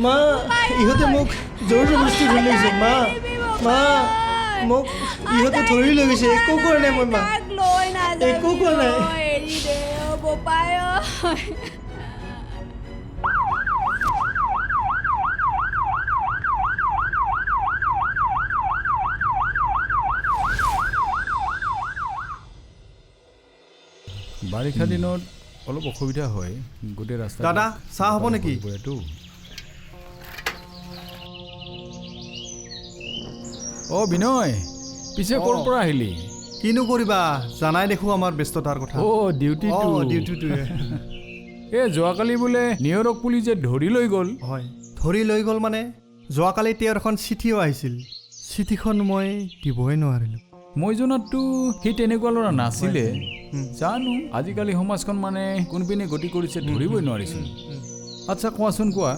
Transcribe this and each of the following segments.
মা ইহঁতে মোক জোৰ জবৰদস্তি ধৰি লৈ গৈছে মা মা মোক ইহঁতে ধৰি লৈ গৈছে একো কৰা নাই মই মা একো কৰা নাই এৰি দে বোপাই বাৰিষা দিনত অলপ অসুবিধা হয় গোটেই ৰাস্তা দাদা চাহ হ'ব নেকি অ' বিনয় পিছে ক'ৰ পৰা আহিলি কিনো কৰিবা জানাই দেখো আমাৰ ব্যস্ততাৰ কথা অ' ডিউটিটোৱে এই যোৱাকালি বোলে নিয়ৰক পুলিচে ধৰি লৈ গ'ল হয় ধৰি লৈ গ'ল মানে যোৱাকালি তেওঁৰ এখন চিঠিও আহিছিল চিঠিখন মই দিবই নোৱাৰিলোঁ মই জনাততো সি তেনেকুৱা ল'ৰা নাছিলে জানো আজিকালি সমাজখন মানে কোনপিনে গতি কৰিছে ধৰিবই নোৱাৰিছিল আচ্ছা কোৱাচোন কোৱা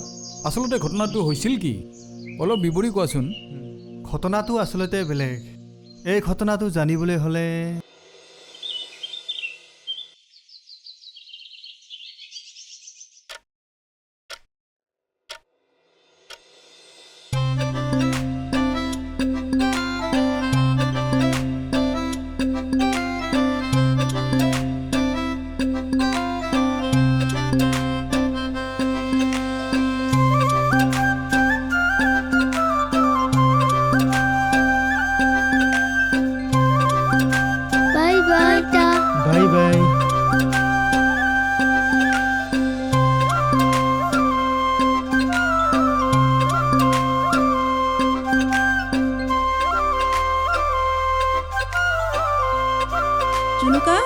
আচলতে ঘটনাটো হৈছিল কি অলপ বিৱৰি কোৱাচোন ঘটনাটো আচলতে বেলেগ এই ঘটনাটো জানিবলৈ হ'লে জুনুকা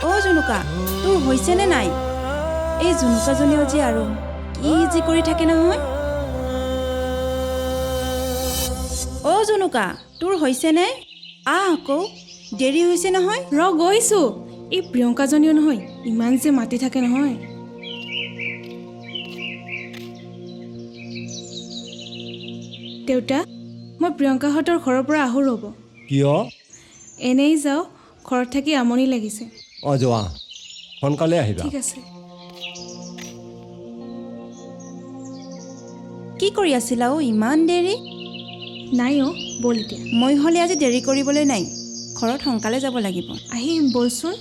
অ' জুনুকা তোৰ হৈছেনে নাই এই জুনুকাজনীও যে আৰু কি যি কৰি থাকে নহয় অ' জুনুকা তোৰ হৈছেনে আকৌ দেৰি হৈছে নহয় গৈছোঁ এই প্ৰিয়ংকাজনীও নহয় ইমান যে মাতি থাকে নহয় দেউতা মই প্ৰিয়ংকাহঁতৰ ঘৰৰ পৰা আহোঁ ৰ'ব কিয় এনেই যাওঁ ঘৰত থাকি আমনি লাগিছে অঁ যোৱা সোনকালে আহিবা ঠিক আছে কি কৰি আছিলা অ' ইমান দেৰি নাই অ' ব'ল এতিয়া মই হ'লে আজি দেৰি কৰিবলৈ নাই ঘৰত সোনকালে যাব লাগিব আহিম বলচোন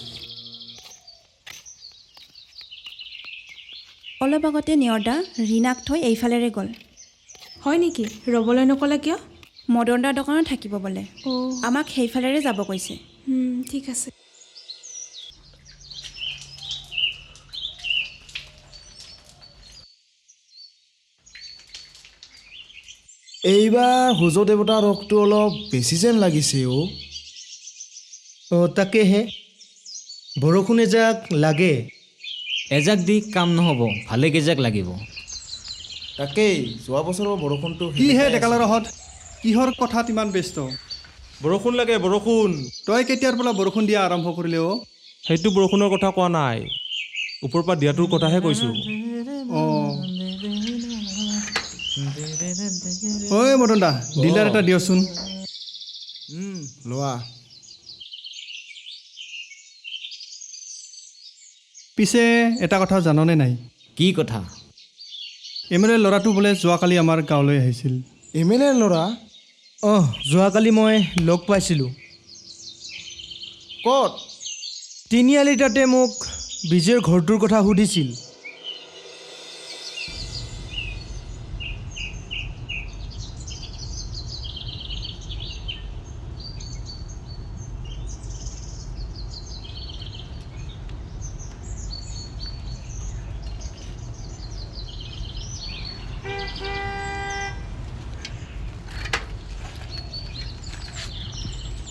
অলপ আগতে নিয়ৰদা ৰীনাক থৈ এইফালেৰে গ'ল হয় নেকি ৰ'বলৈ নক'লে কিয় মদনদাৰ দোকানত থাকিব বোলে অ' আমাক সেইফালেৰে যাব কৈছে ঠিক আছে এইবাৰ সূৰ্য দেৱতাৰ ৰসটো অলপ বেছি যেন লাগিছে অ' তাকেহে বৰষুণ এজাক লাগে এজাক দি কাম নহ'ব ভালে কেইজাক লাগিব তাকেই যোৱা বছৰৰ বৰষুণটো কিহে ডেকালৰহঁত কিহৰ কথাত ইমান ব্যস্ত বৰষুণ লাগে বৰষুণ তই কেতিয়াৰ পৰা বৰষুণ দিয়া আৰম্ভ কৰিলে অ' সেইটো বৰষুণৰ কথা কোৱা নাই ওপৰৰ পৰা দিয়াটোৰ কথাহে কৈছোঁ ঐ মদন দা ডিলাৰ এটা দিয়চোন লোৱা পিছে এটা কথা জাননে নাই কি কথা এমএলএ ল'ৰাটো বোলে যোৱাকালি আমাৰ গাঁৱলৈ আহিছিল এমএলএ ল'ৰা অঁ যোৱাকালি মই লগ পাইছিলোঁ ক'ত তিনিআলি তাতে মোক বিজয়ৰ ঘৰটোৰ কথা সুধিছিল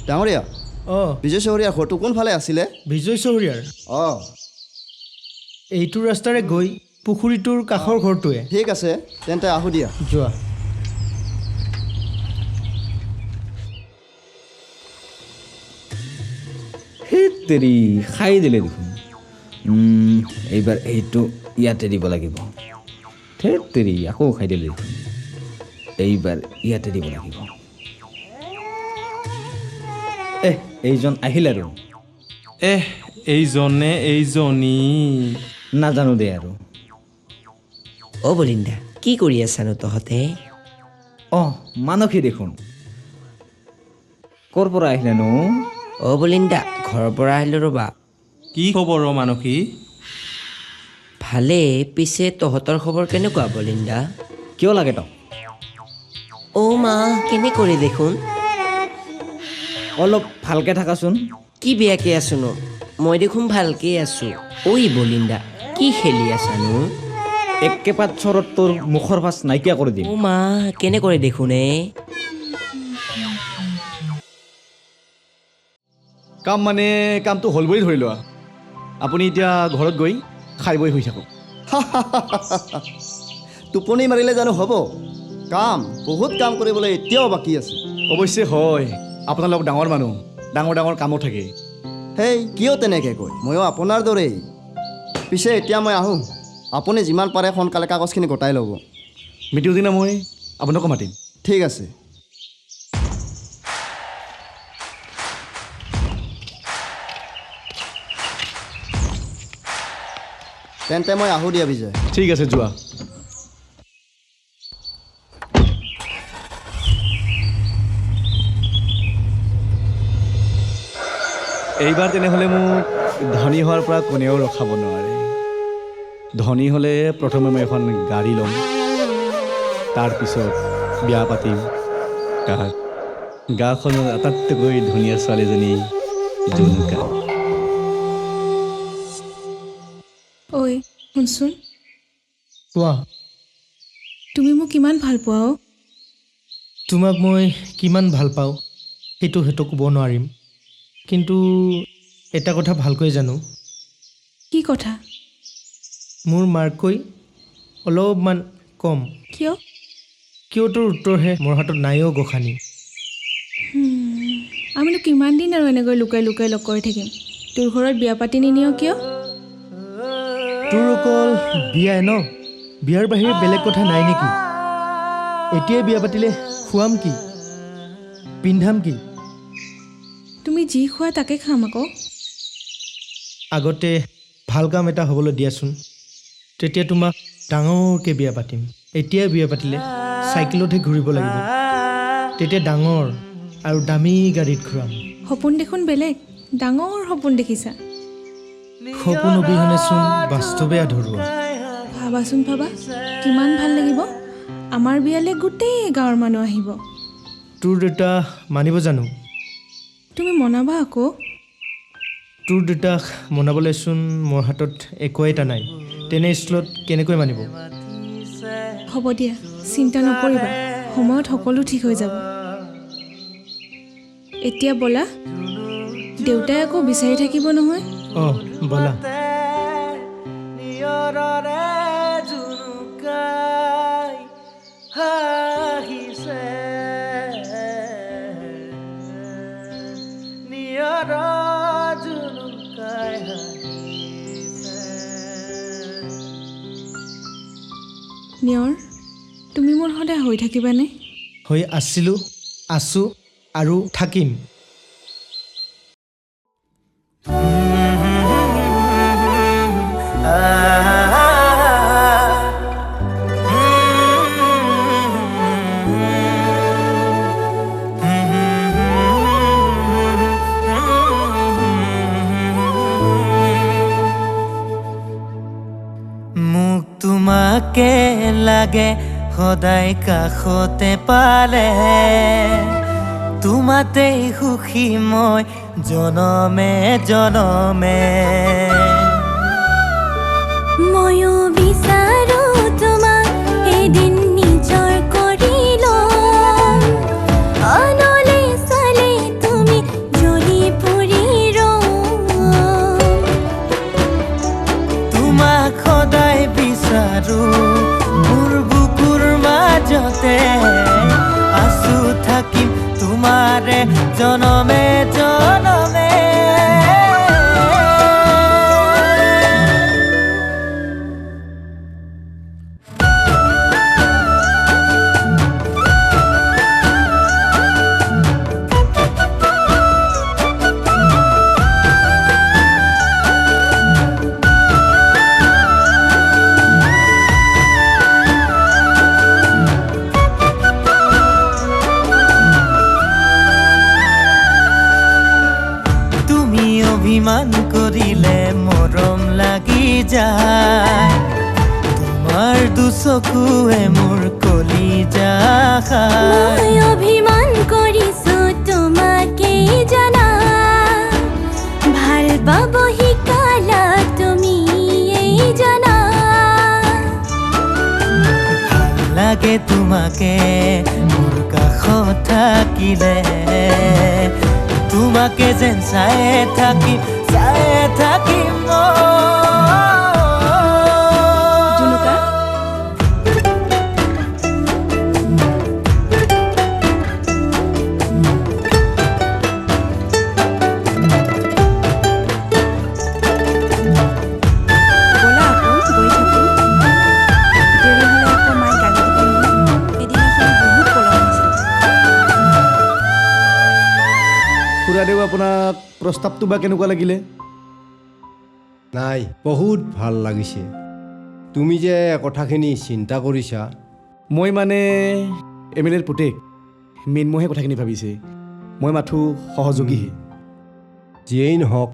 ডাঙৰীয়া অঁ বিজয় চহৰীয়া ঘৰটো কোনফালে আছিলে বিজয় চহৰীয়াৰ অঁ এইটো ৰাস্তাৰে গৈ পুখুৰীটোৰ কাষৰ ঘৰটোৱে ঠিক আছে তেন্তে আহোঁ দিয়া যোৱা তেৰি খাই দিলে দেখোন এইবাৰ এইটো ইয়াতে দিব লাগিব ধেত তেৰি আকৌ খাই দিলে দেখোন এইবাৰ ইয়াতে দিব লাগিব এইজন আহিল আৰু এইজনে এইজনী নাজানো দে আৰু অ' বলিন্দা কি কৰি আছানো তহঁতে? অঁ মানসী দেখোন ক'ৰ পৰা আহিলেনো? অ' বলিন্দা, ঘৰৰ পৰা আহিলোঁ ৰ'বা। কি খবৰ অ' মানসী? ভালে, পিছে তহঁতৰ খবৰ কেনেকুৱা বলিন্দা? কিয় লাগে তক? অ' মা, কেনে কৰি দেখোন? অলপ ভালকৈ থাকাচোন। কি বেয়াকৈ আছোনো? মই দেখোন ভালকেই আছোঁ। ঐ বলিন্দা, কি খেলি আছানো? একেপাত চৰত তোৰ মুখৰ ভাঁজ নাইকিয়া কৰি দিম। অ' মা, কেনে কৰে দেখোন কাম মানে কামটো হ'ল বুলি ধৰি লোৱা। আপুনি এতিয়া ঘৰত গৈ খাই বৈ হৈ থাকক। টোপনি মাৰিলে জানো হ'ব? কাম বহুত কাম কৰিবলৈ এতিয়াও বাকী আছে। অৱশ্যে হয়, আপোনালোক ডাঙৰ মানুহ, ডাঙৰ ডাঙৰ কামো থাকে। হেই কিয় তেনেকৈ কয়? ময়ো আপোনাৰ দৰেই। পিছে এতিয়া মই আহোঁ। আপুনি যিমান পাৰে সোনকালে কাগজখিনি গোটাই ল'ব। মিটিং দিনা মই আপোনাকো মাতিম। ঠিক আছে। তেন্তে মই আহোঁ দিয়া বিজয়। ঠিক আছে, যোৱা। এইবাৰ তেনেহ'লে মোক ধনী হোৱাৰ পৰা কোনেও ৰখাব নোৱাৰে। ধনী হ'লে প্ৰথমে মই এখন গাড়ী ল'ম, তাৰপিছত বিয়া পাতিম। গাঁওখনৰ আটাইতকৈ ধুনীয়া ছোৱালীজনী জনুকা। ঐ শুনচোন, কোৱা, তুমি মোক কিমান ভাল পোৱা অ'? তোমাক মই কিমান ভাল পাওঁ সেইটো ক'ব নোৱাৰিম, কিন্তু এটা কথা ভালকৈ জানো। কি কথা? মোৰ মাৰ্ককৈ অলপমান কম। কিয়? কিয় তোৰ উত্তৰহে মোৰ হাতত নাইও গোসানী। আমিনো কিমান দিন আৰু এনেকৈ লুকাই লুকাই লগ কৰি থাকিম? তোৰ ঘৰত বিয়া পাতি নিনিয় কিয়? তোৰ অকল বিয়াই ন? বিয়াৰ বাহিৰে বেলেগ কথা নাই নেকি? এতিয়াই বিয়া পাতিলে খুৱাম কি, পিন্ধাম কি? তুমি যি খোৱা তাকে খাম আকৌ। আগতে ভাল কাম এটা হ'বলৈ দিয়াচোন, তেতিয়া তোমাক ডাঙৰকৈ বিয়া পাতিম। এতিয়াই বিয়া পাতিলে চাইকেলতহে ঘূৰিব লাগিব, তেতিয়া ডাঙৰ আৰু দামী গাড়ীত ঘূৰাম। সপোন দেখোন বেলেগ, ডাঙৰ সপোন দেখিছা। সপোন অবিহনেচোন বাস্তৱে আধৰুৱা। ভাবাচোন, ভাবা কিমান ভাল লাগিব। আমাৰ বিয়ালৈ গোটেই গাঁৱৰ মানুহ আহিব। তোৰ দেউতা মানিব জানো? তুমি মনাবা আকৌ। তোৰ দেউতাক মনাবলৈচোন মোৰ হাতত একো এটা নাই, তেনে স্কুলত কেনেকৈ মানিব? হ'ব দিয়া, চিন্তা নকৰিবা, সময়ত সকলো ঠিক হৈ যাব। এতিয়া ব'লা, দেউতাই আকৌ বিচাৰি থাকিব নহয়। অঁ ব'লা। নিয়ৰ, তুমি মোৰ সদায় হৈ থাকিবানে? হৈ আছিলোঁ, আছোঁ আৰু থাকিম। মোক তোমাকে লাগে সদায় কাষতে পালে, তোমাতেই সুখী মই জনমে জনমে। ময়ো বিচাৰো তোমাক এদিন নিজৰ কৰি ল'ম, আনলে চালে তুমি জ্বলি পৰি ৰম। তোমাক সদায় বিচাৰো মোৰ বুকুৰ মাজতে, আছো থাকিম তোমাৰে জনমে জনমে। যায় তোমাৰ দুচকুৱে মোৰ কলিজা খায় মই অভিমান কৰিছো তোমাকেই জানা ভাল পাব শিকালা তুমি এই জানা ভাল লাগে তোমাকে মোৰ কাষত থাকিলে তোমাকে যেন চায়ে থাকিম জুনুকা ব'লা আকৌ গৈ থাকোঁ দেৰি হ'লে আকৌ মায়ে গালি দিব নহয় এদিনাখন বহুত পলম হৈছে খুৰাদেউ আপোনাক প্ৰস্তাৱটো বা কেনেকুৱা লাগিলে নাই বহুত ভাল লাগিছে তুমি যে কথাখিনি চিন্তা কৰিছা মই মানে MLAৰ পুতেক মৃন্ময়ে কথাখিনি ভাবিছে মই মাথো সহযোগীহে যিয়েই নহওক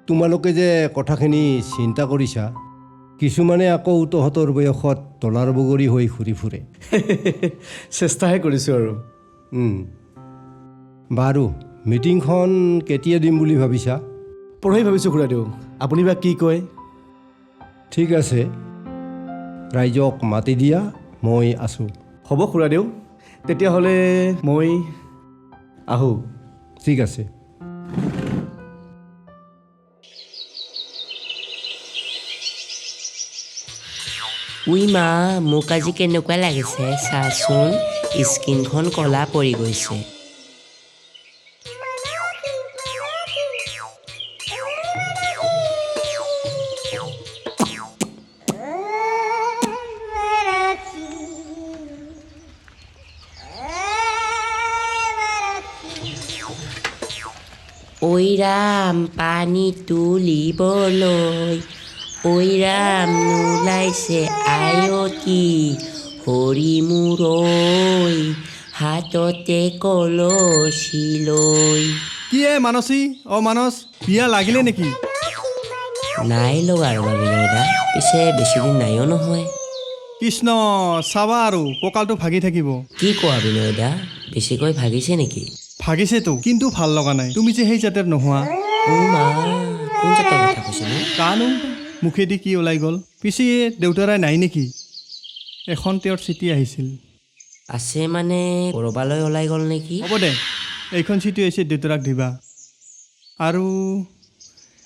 তোমালোকে যে কথাখিনি চিন্তা কৰিছা কিছুমানে আকৌ তহঁতৰ বয়সত তলাৰ বগৰী হৈ ঘূৰি ফুৰে চেষ্টাহে কৰিছোঁ আৰু বাৰু মিটিংখন কেতিয়া দিম বুলি ভাবিছা পৰহি ভাবিছোঁ খুৰাদেউ আপুনি বা কি কয় ঠিক আছে ৰাইজক মাতি দিয়া মই আছোঁ হ'ব খুৰাদেউ তেতিয়াহ'লে মই আহোঁ ঠিক আছে উই মা মোক আজি কেনেকুৱা লাগিছে চাচোন স্কিনখন ক'লা পৰি গৈছে ঐ ৰাম পানী তুলিবলৈ ঐ ৰাম নোলাইছে আয়তী হৰি মোৰ ঐ হাততে কলচি লৈ কি মানসী মানস বিয়া লাগিলে নেকি নাই লগা ৰ'বা বিনয়দা পিছে বেছিদিন নাইও নহয় কৃষ্ণ চাবা আৰু কঁকালটো ভাগি থাকিব কি কোৱা বিনয়দা বেছিকৈ ভাগিছে নেকি ভাগিছেতো কিন্তু ভাল লগা নাই তুমি যে সেই জাতেৰ নোহোৱা মা কোন জাতৰ কথা কৈছেনো কানো মুখেদি কি ওলাই গ'ল পিছে দেউতাৰাই নাই নেকি এখন তেওঁৰ চিঠি আহিছিল আছে মানে ক'ৰবালৈ ওলাই গ'ল নেকি হ'ব দে এইখন চিঠি আহিছে দেউতাৰাক দিবা আৰু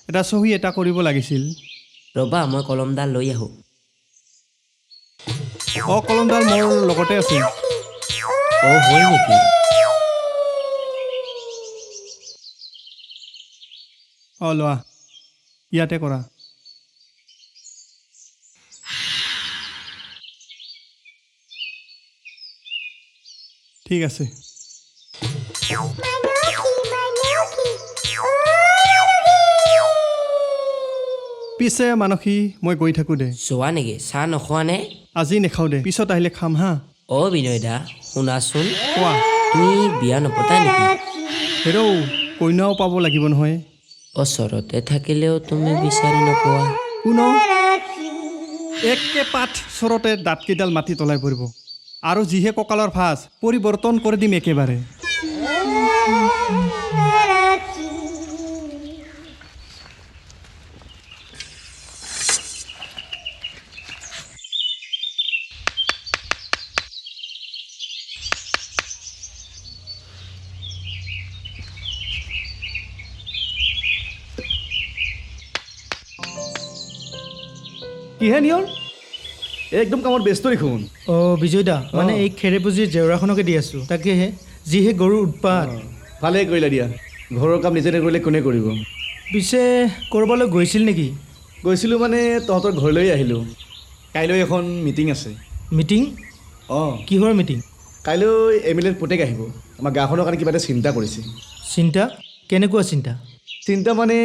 এটা চহী এটা কৰিব লাগিছিল ৰ'বা মই কলমডাল লৈ আহোঁ কলমডাল মোৰ লগতে আছে হয় নেকি লোৱা ইয়াতে কৰা ঠিক আছে পিছে মানসী মই গৈ থাকোঁ দে যোৱা নেকি চাহ নোখোৱা নে আজি নেখাওঁ দে পিছত আহিলে খাম হা বিনয়দা শুনাচোন কোৱা তুমি বিয়া নপতা নেকি হেৰৌ কইনাও পাব লাগিব নহয় ওচৰতে থাকিলেও তুমি বিচাৰি নোপোৱা কোন একে পাঠ চৰতে দাঁতকেইডাল মাটি তলাই পৰিব আৰু যিহে কঁকালৰ ভাঁজ পৰিৱৰ্তন কৰি দিম একেবাৰে কিহে নিয়ৰ একদম কামত ব্যস্ত দেখোন বিজয়দা মানে এই খেৰেপুজিৰ জেওৰাখনকে দি আছোঁ তাকেহে যিহে গৰুৰ উৎপাত ভালেই কৰিলা দিয়া ঘৰৰ কাম নিজে নকৰিলে কোনে কৰিব পিছে ক'ৰবালৈ গৈছিল নেকি গৈছিলোঁ মানে তহঁতৰ ঘৰলৈ আহিলোঁ কাইলৈ এখন মিটিং আছে মিটিং কিহৰ মিটিং কাইলৈ MLAৰ পুতেক আহিব আমাৰ গাঁওখনৰ কাৰণে কিবা এটা চিন্তা কৰিছে চিন্তা কেনেকুৱা চিন্তা চিন্তা মানে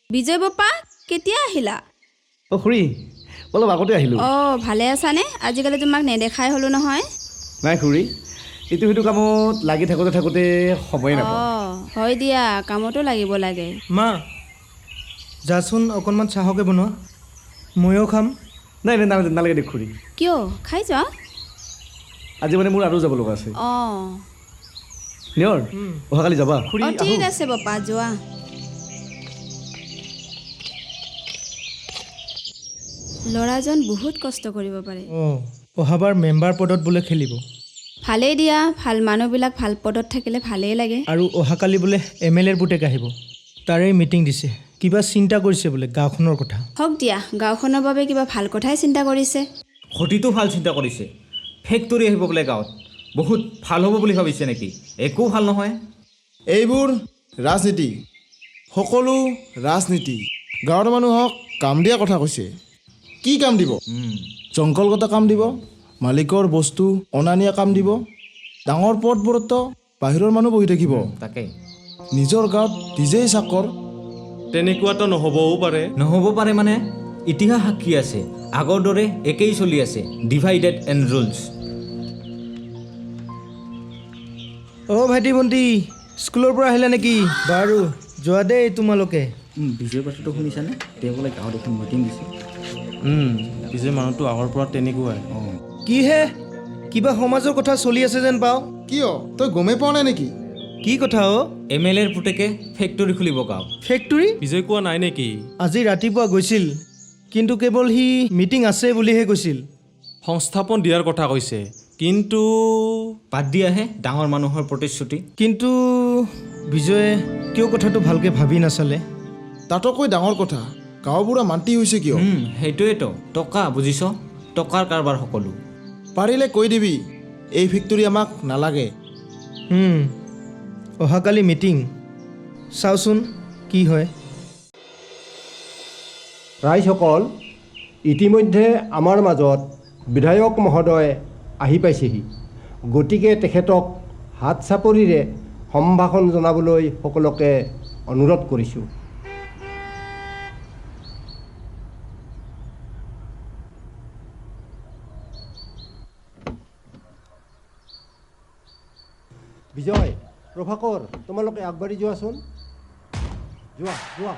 বিজয় বাপা কেতিয়া আহিলা খুৰী অলপ আগতে আহিলোঁ ভালে আছানে আজিকালি তোমাক নেদেখাই হ'লো নহয় নাই খুৰী ইটো সিটো কামত লাগি থাকোঁতে সময় নাপাওঁ হয় দিয়া কামতো লাগিব লাগে মা যাচোন অকণমান চাহকে বনোৱা ময়ো খাম। নাই নাই নালাগে দে খুৰী, কিয় খাই যোৱা? আজি মানে মোৰ আৰু যাব লগা আছে। অঁ নিয়ৰ অহাকালি যাবা? খুৰী অঁ ঠিক আছে বাপা, যোৱা। ল'ৰাজন বহুত কষ্ট কৰিব পাৰে। অঁ অহাবাৰ মেম্বাৰ পদত বোলে খেলিব। ভালেই দিয়া, ভাল মানুহবিলাক ভাল পদত থাকিলে ভালেই লাগে। আৰু অহাকালি বোলে MLA ৰ পুতেক আহিব, তাৰে মিটিং দিছে। কিবা চিন্তা কৰিছে বোলে গাঁওখনৰ কথা। হওক দিয়া, গাঁওখনৰ বাবে কিবা ভাল কথাই চিন্তা কৰিছে। ঘটিটো ভাল চিন্তা কৰিছে। ফেক্টৰী আহিব বোলে গাঁৱত, বহুত ভাল হ'ব বুলি ভাবিছে নেকি? একো ভাল নহয়। এইবোৰ ৰাজনীতি, সকলো ৰাজনীতি। গাঁৱৰ মানুহক কাম দিয়া কথা কৈছে। কি কাম দিব? জংঘলগত কাম দিব, মালিকৰ বস্তু অনা নিয়া কাম দিব। ডাঙৰ পদবোৰতো বাহিৰৰ মানুহ বহি থাকিব। তাকে নিজৰ গাঁৱত নিজেই চাকৰ। তেনেকুৱাতো নহ'বও পাৰে। নহ'ব পাৰে মানে ইতিহাস সাক্ষী আছে, আগৰ দৰে একেই চলি আছে, ডিভাইডেড এণ্ড ৰুলছ। অ' ভাইটি ভণ্টি, স্কুলৰ পৰা আহিলা নেকি? বাৰু যোৱা দেই তোমালোকে। বিজয় কথাটো শুনিছানে? তেওঁ বোলে গাঁৱত এখন মিটিং দিছে। পিছে মানুহটো আগৰ পৰা তেনেকুৱাই। কি হে, কিবা সমাজৰ কথা চলি আছে যেন পাওঁ। কিয় তই গমেই পোৱা নাই নেকি? কি কথা অ'? MLA ৰ পুতেকে ফেক্টৰী খুলিব গাঁৱত। ফেক্টৰী? বিজয় কোৱা নাই নেকি? আজি ৰাতিপুৱা গৈছিল, কিন্তু কেৱল সি মিটিং আছে বুলিহে কৈছিল। সংস্থাপন দিয়াৰ কথা কৈছে, কিন্তু বাদ দিয়াহে ডাঙৰ মানুহৰ প্ৰতিশ্ৰুতি। কিন্তু বিজয়ে কিয় কথাটো ভালকৈ ভাবি নাচালে? তাতকৈ ডাঙৰ কথা, গাঁওবুঢ়া মান্তি হৈছে কিয়? সেইটোৱেতো, টকা বুজিছ, টকাৰ কাৰবাৰ সকলো। পাৰিলে কৈ দিবি এই ফেক্টৰী আমাক নালাগে। অহাকালি মিটিং, চাওচোন কি হয়। ৰাইজসকল, ইতিমধ্যে আমাৰ মাজত বিধায়ক মহোদয় আহি পাইছেহি। গতিকে তেখেতক হাত চাপৰিৰে সম্ভাষণ জনাবলৈ সকলোকে অনুৰোধ কৰিছোঁ। বিজয়, প্ৰভাকৰ, তোমালোকে আগবাঢ়ি যোৱাচোন। যোৱা যোৱা।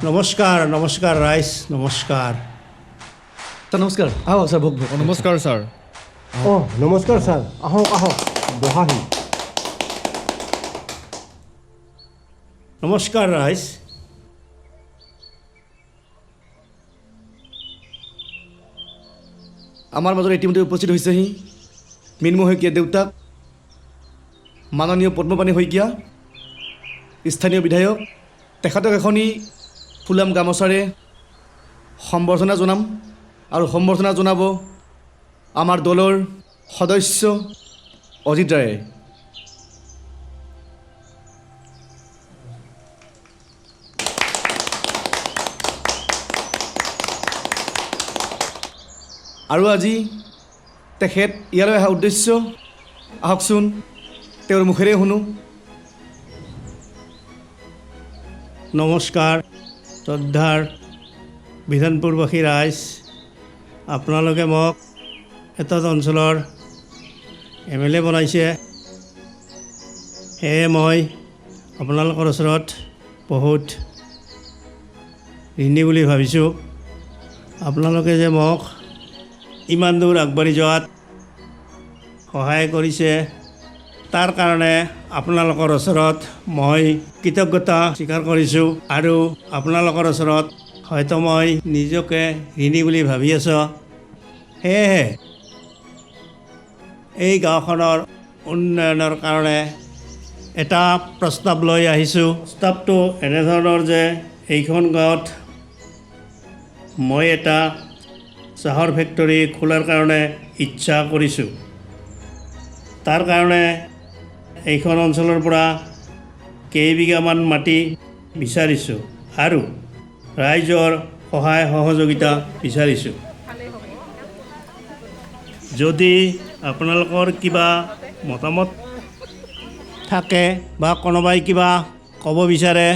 নমস্কাৰ নমস্কাৰ ৰাইজ, নমস্কাৰ। ছাৰ নমস্কাৰ, আহক ছাৰ বহক। নমস্কাৰ ছাৰ। অঁ নমস্কাৰ ছাৰ, আহক আহক, বহাহি। নমস্কাৰ ৰাইজ। আমাৰ মাজত ইতিমধ্যে উপস্থিত হৈছেহি মৃন্ময় শইকীয়া দেউতাক, মাননীয় পদ্মপাণি শইকীয়া, স্থানীয় বিধায়ক। তেখেতক এখনি ফুলাম গামোচাৰে সম্বৰ্ধনা জনাম, আৰু সম্বৰ্ধনা জনাব আমাৰ দলৰ সদস্য অজিত ৰায়ে। আৰু আজি তেখেত ইয়ালৈ অহা উদ্দেশ্য, আহকচোন তেওঁৰ মুখেৰে শুনো। নমস্কাৰ শ্ৰদ্ধাৰ বিধানপুৰবাসী ৰাইজ, আপোনালোকে মোক এটা অঞ্চলৰ MLA বনাইছে, সেয়ে মই আপোনালোকৰ ওচৰত বহুত ঋণী বুলি ভাবিছোঁ। আপোনালোকে যে মোক ইমান দূৰ আগবাঢ়ি যোৱাত সহায় কৰিছে, তাৰ কাৰণে আপোনালোকৰ ওচৰত মই কৃতজ্ঞতা স্বীকাৰ কৰিছোঁ। আৰু আপোনালোকৰ ওচৰত হয়তো মই নিজকে ঋণী বুলি ভাবি আছোঁ। সেয়েহে এই গাঁওখনৰ উন্নয়নৰ কাৰণে এটা প্ৰস্তাৱ লৈ আহিছোঁ। প্ৰস্তাৱটো এনেধৰণৰ যে এইখন গাঁৱত মই এটা চাহৰ ফেক্টৰী খোলাৰ কাৰণে ইচ্ছা কৰিছোঁ। তাৰ কাৰণে এইখন অঞ্চলৰ পৰা কেইবিঘামান মাটি বিচাৰিছোঁ আৰু ৰাইজৰ সহায় সহযোগিতা বিচাৰিছোঁ। যদি আপোনালোকৰ কিবা মতামত থাকে বা কোনোবাই কিবা ক'ব বিচাৰে,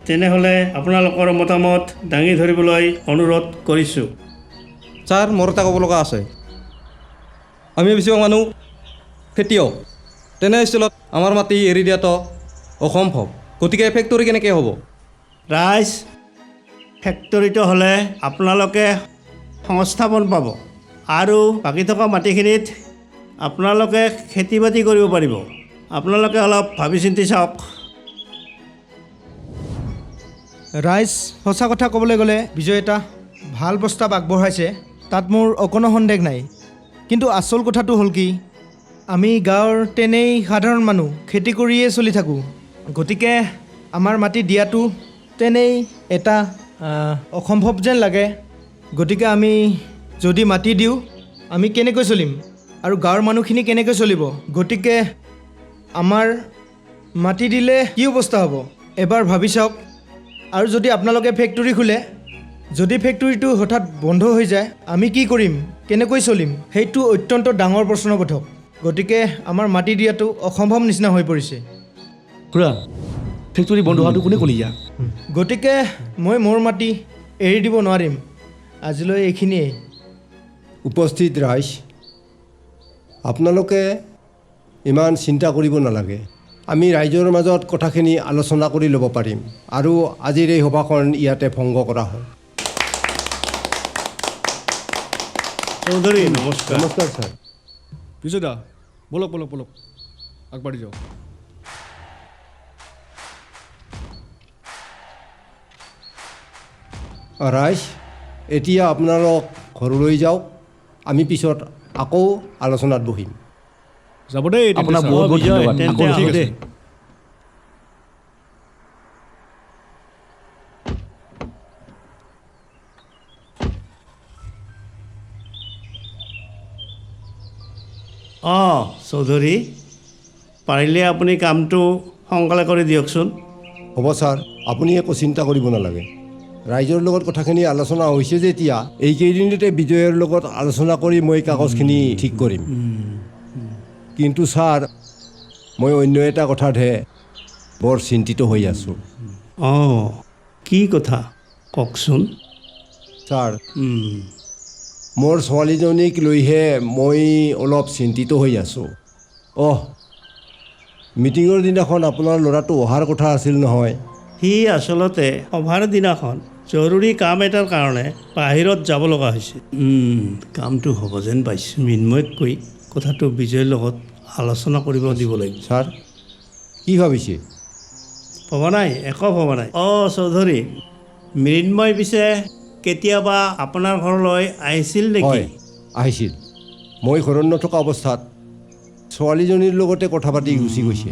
তেনেহ'লে আপোনালোকৰ মতামত দাঙি ধৰিবলৈ অনুৰোধ কৰিছোঁ। ছাৰ, মোৰ এটা ক'ব লগা আছে। আমি বেছিভাগ মানুহ খেতিয়ক, তেনে স্থলত আমাৰ মাটি এৰি দিয়াটো অসম্ভৱ। গতিকে ফেক্টৰী কেনেকৈ হ'ব? ৰাইজ ফেক্টৰীটো হ'লে আপোনালোকে সংস্থাপন পাব আৰু বাকী থকা মাটিখিনিত আপোনালোকে খেতি বাতি কৰিব পাৰিব। আপোনালোকে অলপ ভাবি চিন্তি চাওক। ৰাইজ সঁচা কথা ক'বলৈ গ'লে বিজয় এটা ভাল প্ৰস্তাৱ আগবঢ়াইছে, তাত মোৰ অকণো সন্দেহ নাই। কিন্তু আচল কথাটো হ'ল কি, আমি গাঁৱৰ তেনেই সাধাৰণ মানুহ খেতি কৰিয়ে চলি থাকোঁ। গতিকে আমাৰ মাটি দিয়াটো তেনেই এটা অসম্ভৱ যেন লাগে। গতিকে আমি যদি মাটি দিওঁ আমি কেনেকৈ চলিম আৰু গাঁৱৰ মানুহখিনি কেনেকৈ চলিব? গতিকে আমাৰ মাটি দিলে কি অৱস্থা হ'ব এবাৰ ভাবি চাওক। আৰু যদি আপোনালোকে ফেক্টৰী খোলে, যদি ফেক্টৰীটো হঠাৎ বন্ধ হৈ যায় আমি কি কৰিম, কেনেকৈ চলিম? সেইটো অত্যন্ত ডাঙৰ প্ৰশ্নবোধক। গতিকে আমাৰ মাটি দিয়াটো অসম্ভৱ নিচিনা হৈ পৰিছে। খুৰা, ফেক্টৰী বন্ধ হোৱাটো কোনে ক'লে ইয়াক? গতিকে মই মোৰ মাটি এৰি দিব নোৱাৰিম। আজিলৈ এইখিনিয়েই। উপস্থিত ৰাইজ, আপোনালোকে ইমান চিন্তা কৰিব নালাগে। আমি ৰাইজৰ মাজত কথাখিনি আলোচনা কৰি ল'ব পাৰিম আৰু আজিৰ এই সভাখন ইয়াতে ভংগ কৰা হয়। চৌধুৰী নমস্কাৰ। নমস্কাৰ ছাৰ। বিজয় দা, বলক বলক বলক, আগবাঢ়ি যাওক। ৰাইজ, এতিয়া আপোনালোক ঘৰলৈ যাওক। আমি পিছত আকৌ আলোচনাত বহিম। যাব দেই। আপোনাক বহুত বহুত ধন্যবাদ। তেন্তে ঠিক আহোঁ আছে। দেই। অঁ চৌধুৰী, পাৰিলে আপুনি কামটো সোনকালে কৰি দিয়কচোন। হ'ব ছাৰ, আপুনি একো চিন্তা কৰিব নালাগে। ৰাইজৰ লগত কথাখিনি আলোচনা হৈছে যেতিয়া এইকেইদিনতে বিজয়ৰ লগত আলোচনা কৰি মই কাগজখিনি ঠিক কৰিম। কিন্তু ছাৰ, মই অন্য এটা কথাতহে বৰ চিন্তিত হৈ আছোঁ। অঁ, কি কথা কওকচোন। ছাৰ, মোৰ ছোৱালীজনীক লৈহে মই অলপ চিন্তিত হৈ আছোঁ। মিটিঙৰ দিনাখন আপোনাৰ ল'ৰাটো অহাৰ কথা আছিল নহয়? সি আচলতে সভাৰ দিনাখন জৰুৰী কাম এটাৰ কাৰণে বাহিৰত যাব লগা হৈছে। কামটো হ'ব যেন পাইছোঁ। মৃন্ময়ক কৈ কথাটো বিজয়ৰ লগত আলোচনা কৰিব দিব লাগিব। ছাৰ, কি ভাবিছে? ভবা নাই, একো ভবা নাই। চৌধুৰী, মৃন্ময় পিছে কেতিয়াবা আপোনাৰ ঘৰলৈ আহিছিল নেকি? হয়, আহিছিল। মই ঘৰত নথকা অৱস্থাত ছোৱালীজনীৰ লগতে কথা পাতি গুচি গৈছে।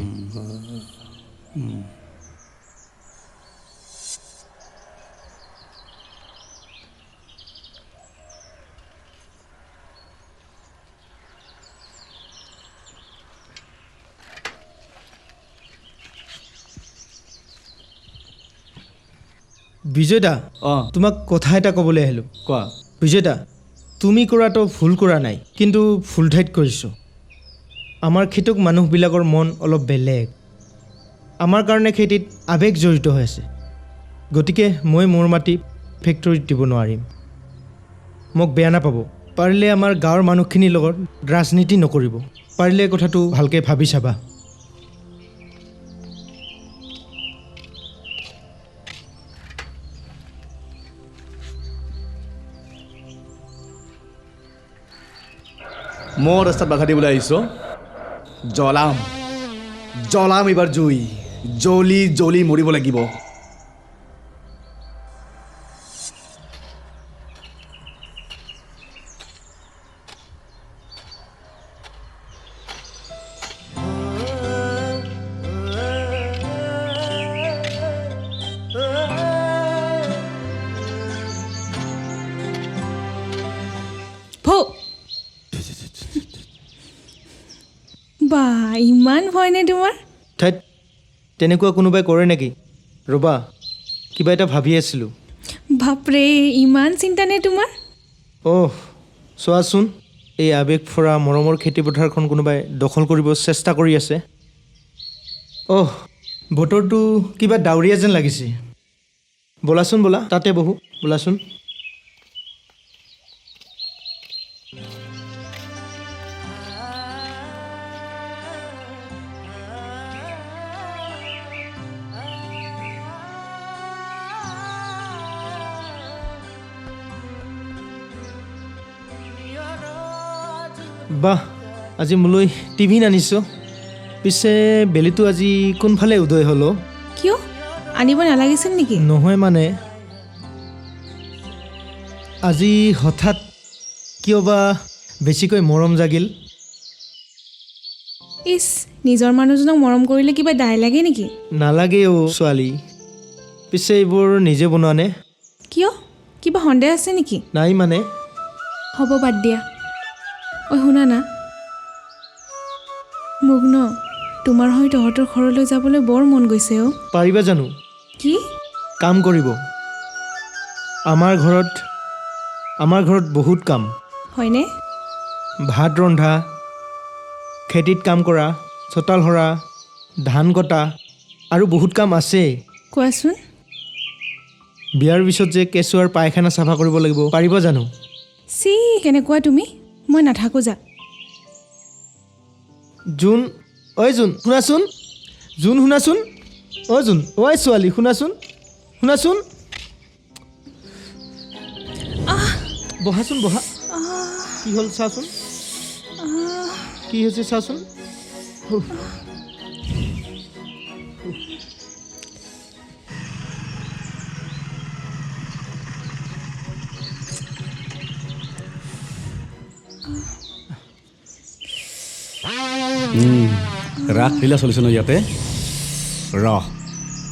বিজয়দা, তোমাক কথা এটা ক'বলৈ আহিলোঁ। কোৱা। বিজয়দা, তুমি কৰাটো ভুল কৰা নাই, কিন্তু ভুল ঠাইত কৰিছোঁ। আমাৰ খেতিয়ক মানুহবিলাকৰ মন অলপ বেলেগ। আমাৰ কাৰণে খেতিত আৱেগ জড়িত হৈ আছে। গতিকে মই মোৰ মাটি ফেক্টৰীত দিব নোৱাৰিম। মোক বেয়া নাপাব। পাৰিলে আমাৰ গাঁৱৰ মানুহখিনিৰ লগত ৰাজনীতি নকৰিব। পাৰিলে কথাটো ভালকৈ ভাবি চাবা। মই ৰাস্তাত বাধা দিবলৈ আহিছোঁ। জ্বলাম এইবাৰ জুই, জ্বলি জ্বলি মৰিব লাগিব। বা, ইমান ভয়নে তোমাৰ? ঠাইত তেনেকুৱা কোনোবাই কৰে নেকি? ৰ'বা, কিবা এটা ভাবি আছিলোঁ। বাপৰে, ইমান চিন্তা নে তোমাৰ? চোৱাচোন, এই আৱেগ ফৰা মৰমৰ খেতিপথাৰখন কোনোবাই দখল কৰিব চেষ্টা কৰি আছে। বতৰটো কিবা ডাৱৰীয়া যেন লাগিছে। ব'লাচোন, ব'লা, তাতে বহো, ব'লাচোন। বাহ আজি মোলৈ টিভি নানিছোঁ পিছে বেলিটো আজি কোনফালে উদয় হ'ল কিয় আনিব নালাগিছিল নেকি নহয় মানে আজি হঠাৎ কিয় বা বেছিকৈ মৰম জাগিল ইছ নিজৰ মানুহজনক মৰম কৰিলে কিবা দায় লাগে নেকি নালাগে ছোৱালী পিছে এইবোৰ নিজে বনোৱা নে কিয় কিবা সন্দেহ আছে নেকি নাই মানে হ'ব বাদ দিয়া ঐ শুনা না মোক ন তোমাৰ হৈ তহঁতৰ ঘৰলৈ যাবলৈ বৰ মন গৈছে পাৰিবা জানো কি কাম কৰিব আমাৰ ঘৰত বহুত কাম হয়নে ভাত ৰন্ধা খেতিত কাম কৰা চোতাল সৰা ধান কটা আৰু বহুত কাম আছে কোৱাচোন বিয়াৰ পিছত যে কেঁচুৱাৰ পায়খানা চাফা কৰিব লাগিব পাৰিবা জানো চি কেনেকুৱা তুমি মই নাথাকোঁ যা জোন ঐ জোন শুনাচোন ঐ জোন ঐ ছোৱালী শুনাচোন বহাচোন বহা কি হ'ল চাচোন কি হৈছে চাচোন ৰাসলীলা চলিছে ন ইয়াতে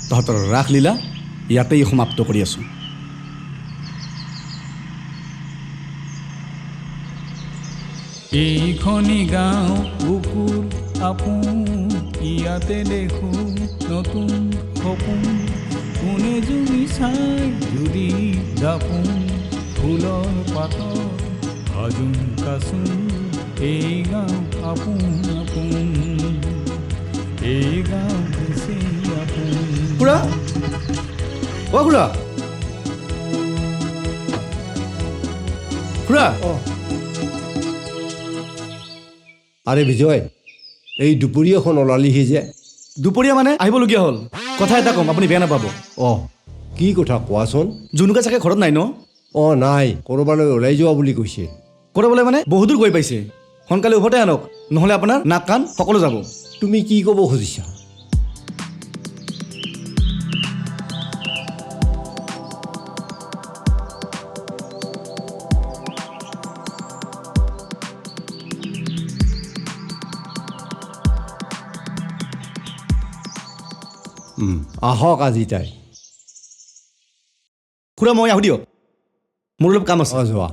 তহঁতৰ ৰাসলীলা ইয়াতেই সমাপ্ত কৰি আছোঁ এইখনি গাঁও বুকুৰ আপোন ইয়াতে দেখো নতুন সপোন কোনে জুমি চাই যদি দাপোন ফুলৰ পাতৰ আজোন কাচোন এই গাঁও আপোন আপোন এই গাঁও হৈছে আপোন খুৰা আৰে বিজয় এই দুপৰীয়াখন ওলালিহি যে দুপৰীয়া মানে আহিবলগীয়া হ'ল কথা এটা ক'ম আপুনি বেয়া নাপাব কি কথা কোৱাচোন জুনুকা চাগে ঘৰত নাই ন নাই ক'ৰবালৈ ওলাই যোৱা বুলি কৈছে ক'ৰবালৈ মানে বহু দূৰ গৈ পাইছে সোনকালে উভতে আনক নহ'লে আপোনাৰ নাক কাণ সকলো যাব তুমি কি ক'ব খুজিছা আহক আজি তাই খুৰা মই আহোঁ দিয়ক মোৰ অলপ কাম আছে যোৱা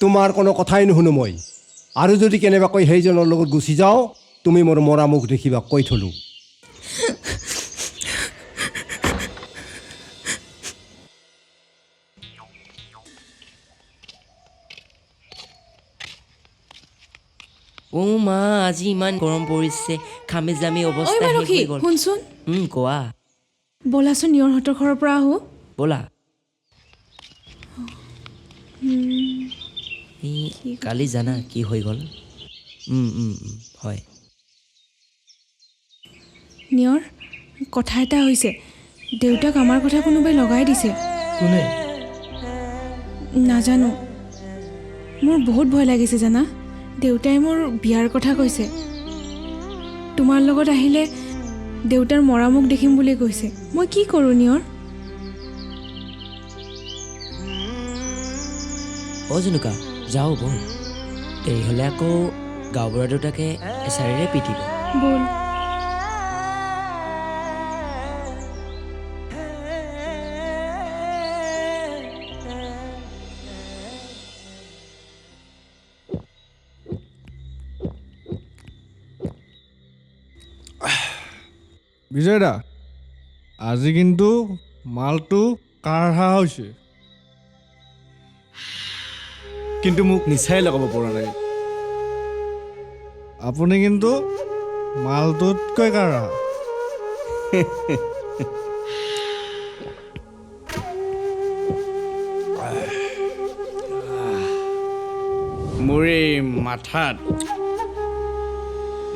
তোমাৰ কোনো কথাই নুশুনো মই আৰু যদি কেনেবাকৈ সেইজনৰ লগত গুচি যাওঁ তুমি মোৰ মৰা মুখ দেখিবা কৈ থলোঁ মা আজি ইমান গৰম পৰিছে খামি জামি অৱস্থা শুনচোন কোৱা ব'লাচোন নিয়ৰহঁতৰ ঘৰৰ পৰা আহোঁ ব'লা কালি জানা কি হৈ গ'ল হয় নিয়ৰ কথা এটা হৈছে দেউতাক আমাৰ কথা কোনোবাই লগাই দিছে কোনে নাজানো মোৰ বহুত ভয় লাগিছে জানা দেউতাই মোৰ বিয়াৰ কথা কৈছে তোমাৰ লগত আহিলে দেউতাৰ মৰা মুখ দেখিম বুলি কৈছে মই কি কৰোঁ নিয়ৰ জুনুকা যাওঁ বল দেৰি হ'লে আকৌ গাঁওবুঢ়া দেউতাকে এচাৰিৰে পিটিব বল বিজয় দা আজি কিন্তু মালটো কাঢ়া হৈছে কিন্তু মোক নিচাই লগাব পৰা নাই আপুনি কিন্তু মালটোতকৈ কাঢ়া মোৰ এই মাথাত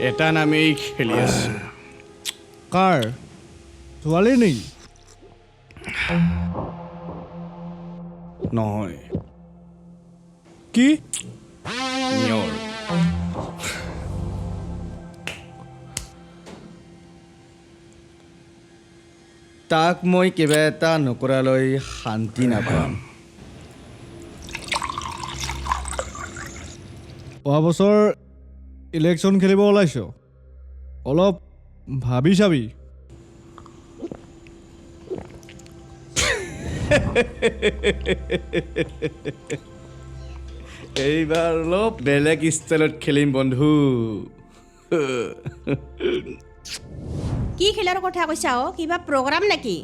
এটা নামেই খেলি আছে। কাৰ ছোৱালী নেকি? নহয়, কি? নিয়ৰ। তাক মই কিবা এটা নকৰালৈ শান্তি নাপাম। অহা বছৰ ইলেকশ্যন খেলিব ওলাইছ, অলপ ভাবি চাবি। এইবাৰ অলপ বেলেগ ষ্টাইলত খেলিম বন্ধু। কি খেলাৰ কথা কৈছা অ? কিবা প্ৰগ্ৰাম নেকি?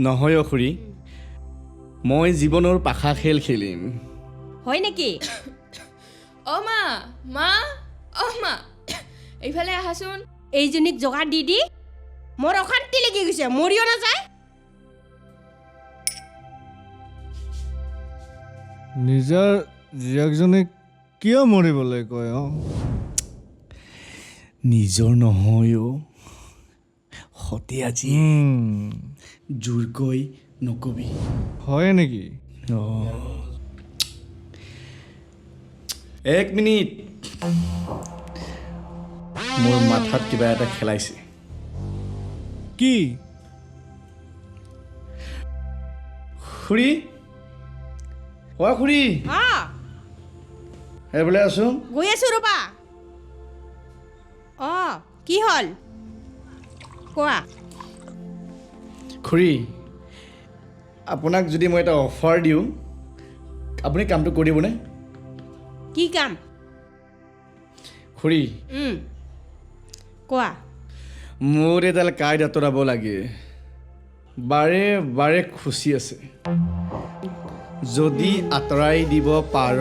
নহয় খুৰী, মই জীৱনৰ পাশা খেল খেলিম। হয় নেকি? অ মা, মা, অ মা, এইফালে আহাচোন। এইজনীক যোগাৰ দি দি মোৰ অশান্তি লাগি গৈছে, মৰিও নাযায়। নিজৰ জীয়েকজনীক কিয় মৰিবলৈ কয়? নিজৰ নহয় সতে আজি জোৰকৈ নকবি। হয় নেকি? এক মিনিট, মোৰ মাথাত কিবা এটা খেলাইছে। কি? খুৰী, অ খুৰী, এইবোলে আছো। গৈ আছো ৰবা। অ কি হ'ল কোৱা? খুৰী, আপোনাক যদি মই এটা অফাৰ দিওঁ, আপুনি কামটো কৰিবনে? কি কাম? খুৰী, কোৱা। মোৰ এডাল কাঁইট আঁতৰাব লাগে, বাৰে বাৰে খুচি আছে। যদি আঁতৰাই দিব পাৰ,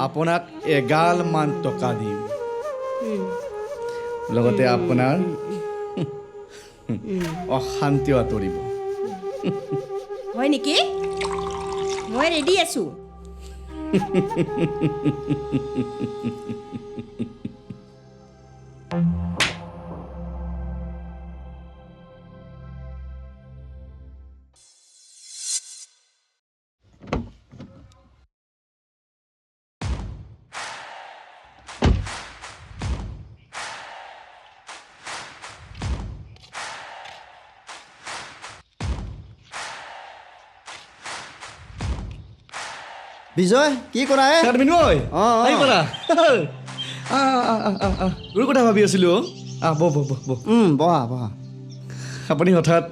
আপোনাক 11,000 টকা দিম, লগতে আপোনাৰ অশান্তিও আঁতৰিব। হয় নেকি? মই ৰেডি আছো। বিজয়, কি কৰা হে? তোৰ কথা ভাবি আছিলো। বহা বহা। আপুনি হঠাৎ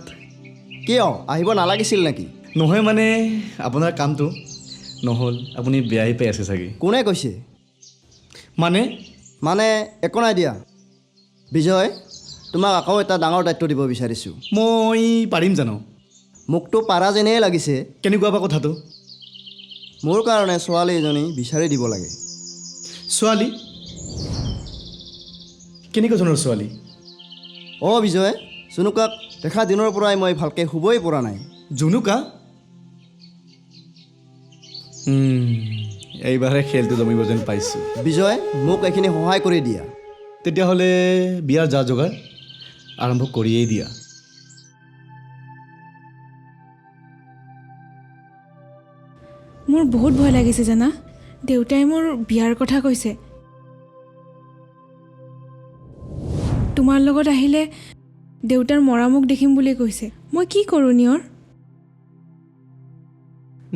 কিয় আহিব নালাগিছিল নেকি? নহয় মানে আপোনাৰ কামটো নহ'ল, আপুনি বেয়াই পাই আছে চাগে। কোনে কৈছে? মানে মানে একো নাই দিয়া। বিজয়, তোমাক আকৌ এটা ডাঙৰ দায়িত্ব দিব বিচাৰিছোঁ। মই পাৰিম জানো? মোকতো পাৰা যেনেই লাগিছে। কেনেকুৱা বা কথাটো? মোৰ কাৰণে ছোৱালী এজনী বিচাৰি দিব লাগে। ছোৱালী? কেনেকুৱা ধৰণৰ ছোৱালী? অঁ বিজয়, জুনুকাক দেখা দিনৰ পৰাই মই ভালকৈ শুবই পৰা নাই। জুনুকা? এইবাৰহে খেলটো জমিব যেন পাইছোঁ। বিজয়, মোক এইখিনি সহায় কৰি দিয়া। তেতিয়াহ'লে বিয়াৰ যা যোগাৰ আৰম্ভ কৰিয়েই দিয়া। মোৰ বহুত ভয় লাগিছে জানা। দেউতাই মোৰ বিয়াৰ কথা কৈছে। তোমাৰ লগত আহিলে দেউতাৰ মৰামুখ দেখিম বুলি কৈছে। মই কি কৰোঁ নিয়ৰ?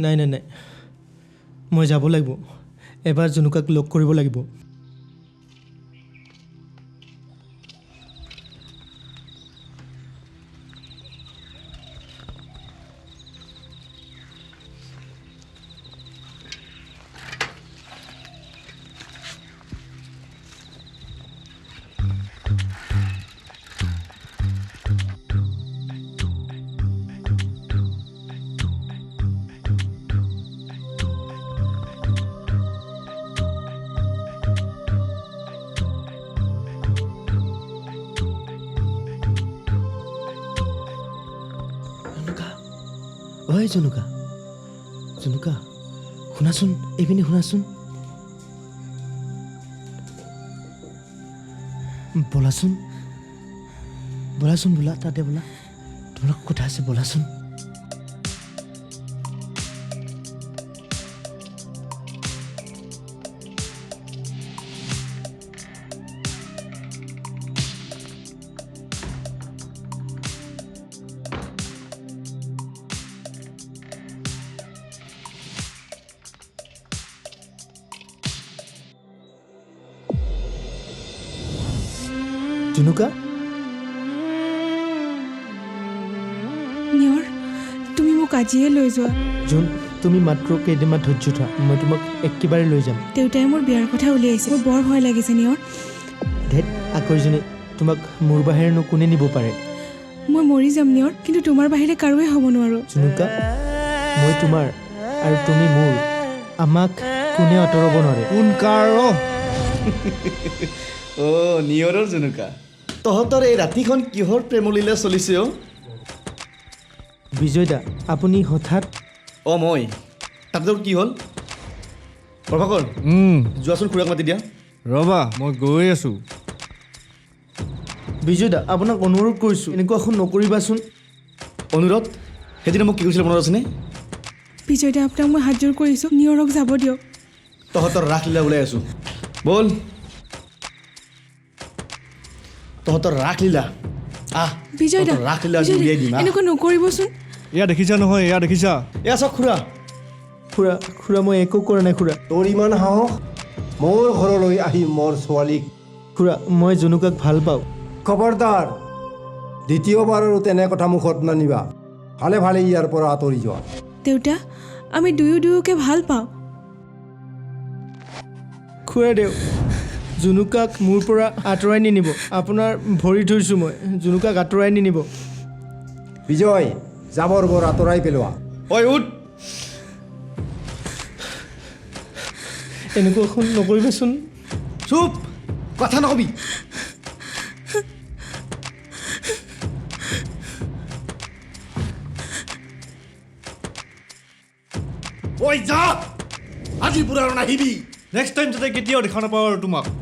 নাই নাই নাই, মই যাব লাগিব। এবাৰ জুনুকাক লগ কৰিব লাগিব। ঐ জুনুকা, জুনুকা শুনাচোন এইপিনে শুনাচোন বলাচোন বলাচোন বোলা তাতে বোলা তোমালোক কথা আছে বলাচোন জুনুকা নিয়ৰ তুমি মোক আজিয়ে লৈ যোৱা জোন তুমি মাত্ৰ কেইদিনমান ধৈৰ্য থোৱা মই তোমাক একেবাৰে লৈ যাম দেউতাই মোৰ বিয়াৰ কথা উলিয়াইছে মোৰ বৰ ভয় লাগিছে নিয়ৰ ধেত আকৰ্জনে তোমাক মোৰ বাহিৰেনো কোনে নিব পাৰে মই মৰি যাম নিয়ৰ কিন্তু তোমাৰ বাহিৰে কাৰোৱে হ'ব নোৱাৰো জুনুকা মই তোমাৰ আৰু তুমি মোৰ আমাক কোনে আঁতৰাব নোৱাৰে কোন কাৰ নিয়ৰৰ জুনুকা তহঁতৰ এই ৰাতিখন কিহৰ প্ৰেমলীলা চলিছে বিজয় দা আপুনি হঠাৎ মই তাতে কি হ'ল প্ৰভাকৰ যোৱাচোন খুৰাক মাতি দিয়া ৰবা মই গৈ আছো বিজয় দা আপোনাক অনুৰোধ কৰিছোঁ এনেকুৱা এখন নকৰিবাচোন অনুৰোধ সেইদিনা মোক কি কৈছিলে মনত আছেনে বিজয় দা আপোনাক মই হাতযোৰ কৰিছোঁ নিয়ৰক যাব দিয়ক তহঁতৰ ৰাসলীলা ওলাই আছো বল তহঁতৰ ৰাসলীলা বিজয় দা ৰাসলীলা উলিয়াই দিম এনেকুৱা নকৰিবচোন এয়া দেখিছা নহয় এয়া দেখিছা এয়া চাওক খুৰা খুৰা খুৰা মই একো কৰা নাই খুৰা তোৰ ইমান সাহস মোৰ ঘৰলৈ আহি মোৰ ছোৱালীক খুৰা মই জুনুকাক ভাল পাওঁ খবৰদাৰ দ্বিতীয়বাৰ আৰু তেনে কথা মুখত নানিবা ভালে ভালে ইয়াৰ পৰা আঁতৰি যোৱা দেউতা আমি দুয়োকে ভাল পাওঁ খুৰা দেউ জুনুকাক মোৰ পৰা আঁতৰাই নিনিব আপোনাৰ ভৰি ধৰিছোঁ মই জুনুকাক আঁতৰাই নিনিব বিজয় জাবৰ বৰ আঁতৰাই পেলোৱা ঐ উঠ এনেকুৱা এখন নকৰিবাচোন চুপ কথা নকবি ঐ যা আজি পুৰা আৰু নাহিবি নেক্সট টাইম যাতে কেতিয়াও দেখা নাপাওঁ আৰু তোমাক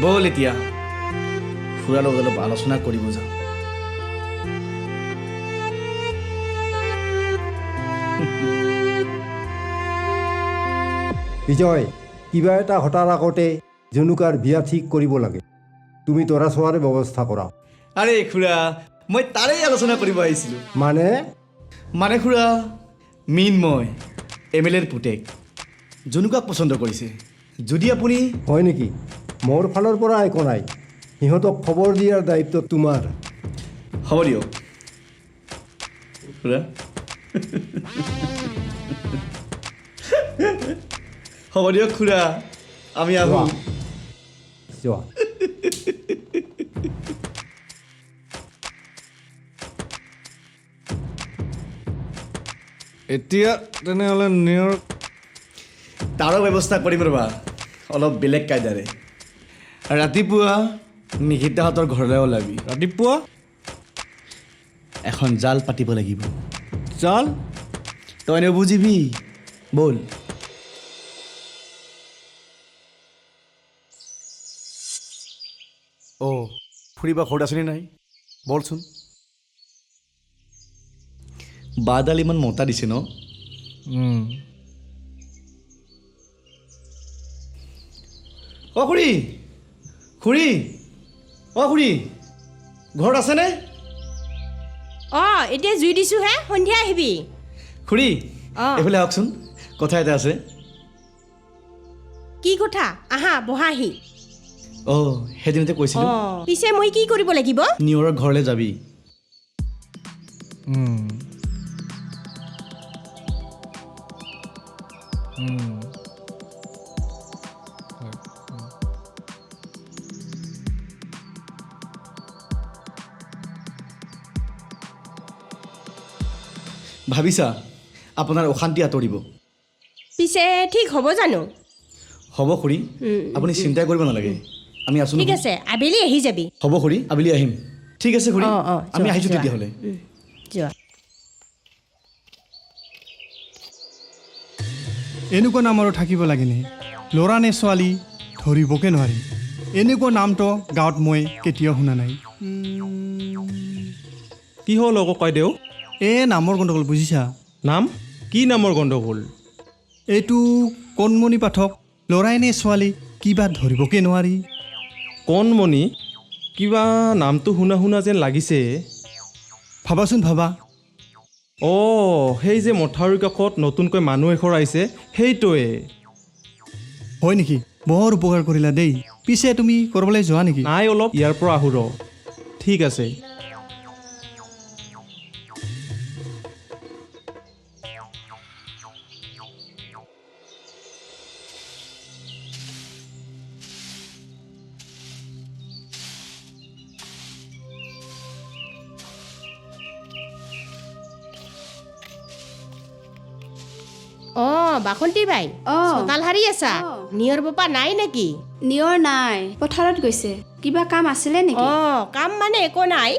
বল এতিয়া খুৰাৰ লগত অলপ আলোচনা কৰিব যাওঁ বিজয় কিবা এটা ঘটাৰ আগতে জুনুকাৰ বিয়া ঠিক কৰিব লাগে তুমি দৰা চোৱাৰ ব্যৱস্থা কৰা আৰে খুৰা মই তাৰেই আলোচনা কৰিব আহিছিলোঁ মানে খুৰা মই MLAৰ পুতেক জুনুকাক পচন্দ কৰিছে যদি আপুনি হয় নেকি মোৰ ফালৰ পৰা একো নাই সিহঁতক খবৰ দিয়াৰ দায়িত্ব তোমাৰ হ'ব দিয়ক খুৰা হ'ব দিয়ক খুৰা আমি আহোঁ যোৱা এতিয়া তেনেহ'লে নিয়ৰ তাৰো ব্যৱস্থা কৰিম ৰ'বা অলপ বেলেগ কায়দাৰে ৰাতিপুৱা নিশিতাহঁতৰ ঘৰলৈ ওলাবি ৰাতিপুৱা এখন জাল পাতিব লাগিব জাল তই নুবুজিবি বল ফুৰিবা ঘৰত আছেনে নাই বলচোন বাদাল ইমান মতা দিছে ন খুৰী খুৰী খুৰী ঘৰত আছেনে এতিয়া জুই দিছোঁহে সন্ধিয়া আহিবি খুৰী এইফালে আহকচোন কথা এটা আছে কি কথা আহা বহাহি সেইদিনতে কৈছিলোঁ পিছে মই কি কৰিব লাগিব নিয়ৰৰ ঘৰলৈ যাবি ভাবিছা আপোনাৰ অশান্তি আঁতৰিব। পিছে ঠিক হ'ব জানো? হ'ব খুৰী, আপুনি চিন্তা কৰিব নালাগে, আমি আছোঁ ঠিক আছে, আবেলি আহি যাবি। হ'ব খুৰী, আবেলি আহিম। ঠিক আছে খুৰী, আমি যোৱা, আহিছোঁ যোৱা। তেতিয়াহ'লে। যোৱা। এনেকুৱা নাম আৰু থাকিব লাগেনে? ল'ৰা নে ছোৱালী ধৰিবকে নোৱাৰি। এনেকুৱা নামটো গাঁৱত মই কেতিয়াও শুনা নাই। কি হ'ল আকৌ কয়দেউ? নামৰ গণ্ডগোল বুজিছা? নাম? কি নামৰ গণ্ডগোল? এইটো কণমণি পাঠক, ল'ৰাই নে ছোৱালী কিবা ধৰিবকে নোৱাৰি। কণমণি? কিবা নামটো শুনা শুনা যেন লাগিছে। ভাবাচোন ভাবা। সেই যে মথাউৰিৰ কাষত নতুনকৈ মানুহ এঘৰ আহিছে সেইটোৱে। হয় নেকি? বৰ উপকাৰ কৰিলা দেই। পিছে তুমি ক'ৰবালৈ যোৱা নেকি? নাই, অলপ ইয়াৰ পৰা আহোঁ ৰ। ঠিক আছে। বাসন্তী বাই, চোতাল সাৰি আছা? নিয়ৰ বাপা নাই নেকি? নিয়ৰ নাই, পথাৰত গৈছে। কিবা কাম আছিলে নেকি? কাম মানে একো নাই।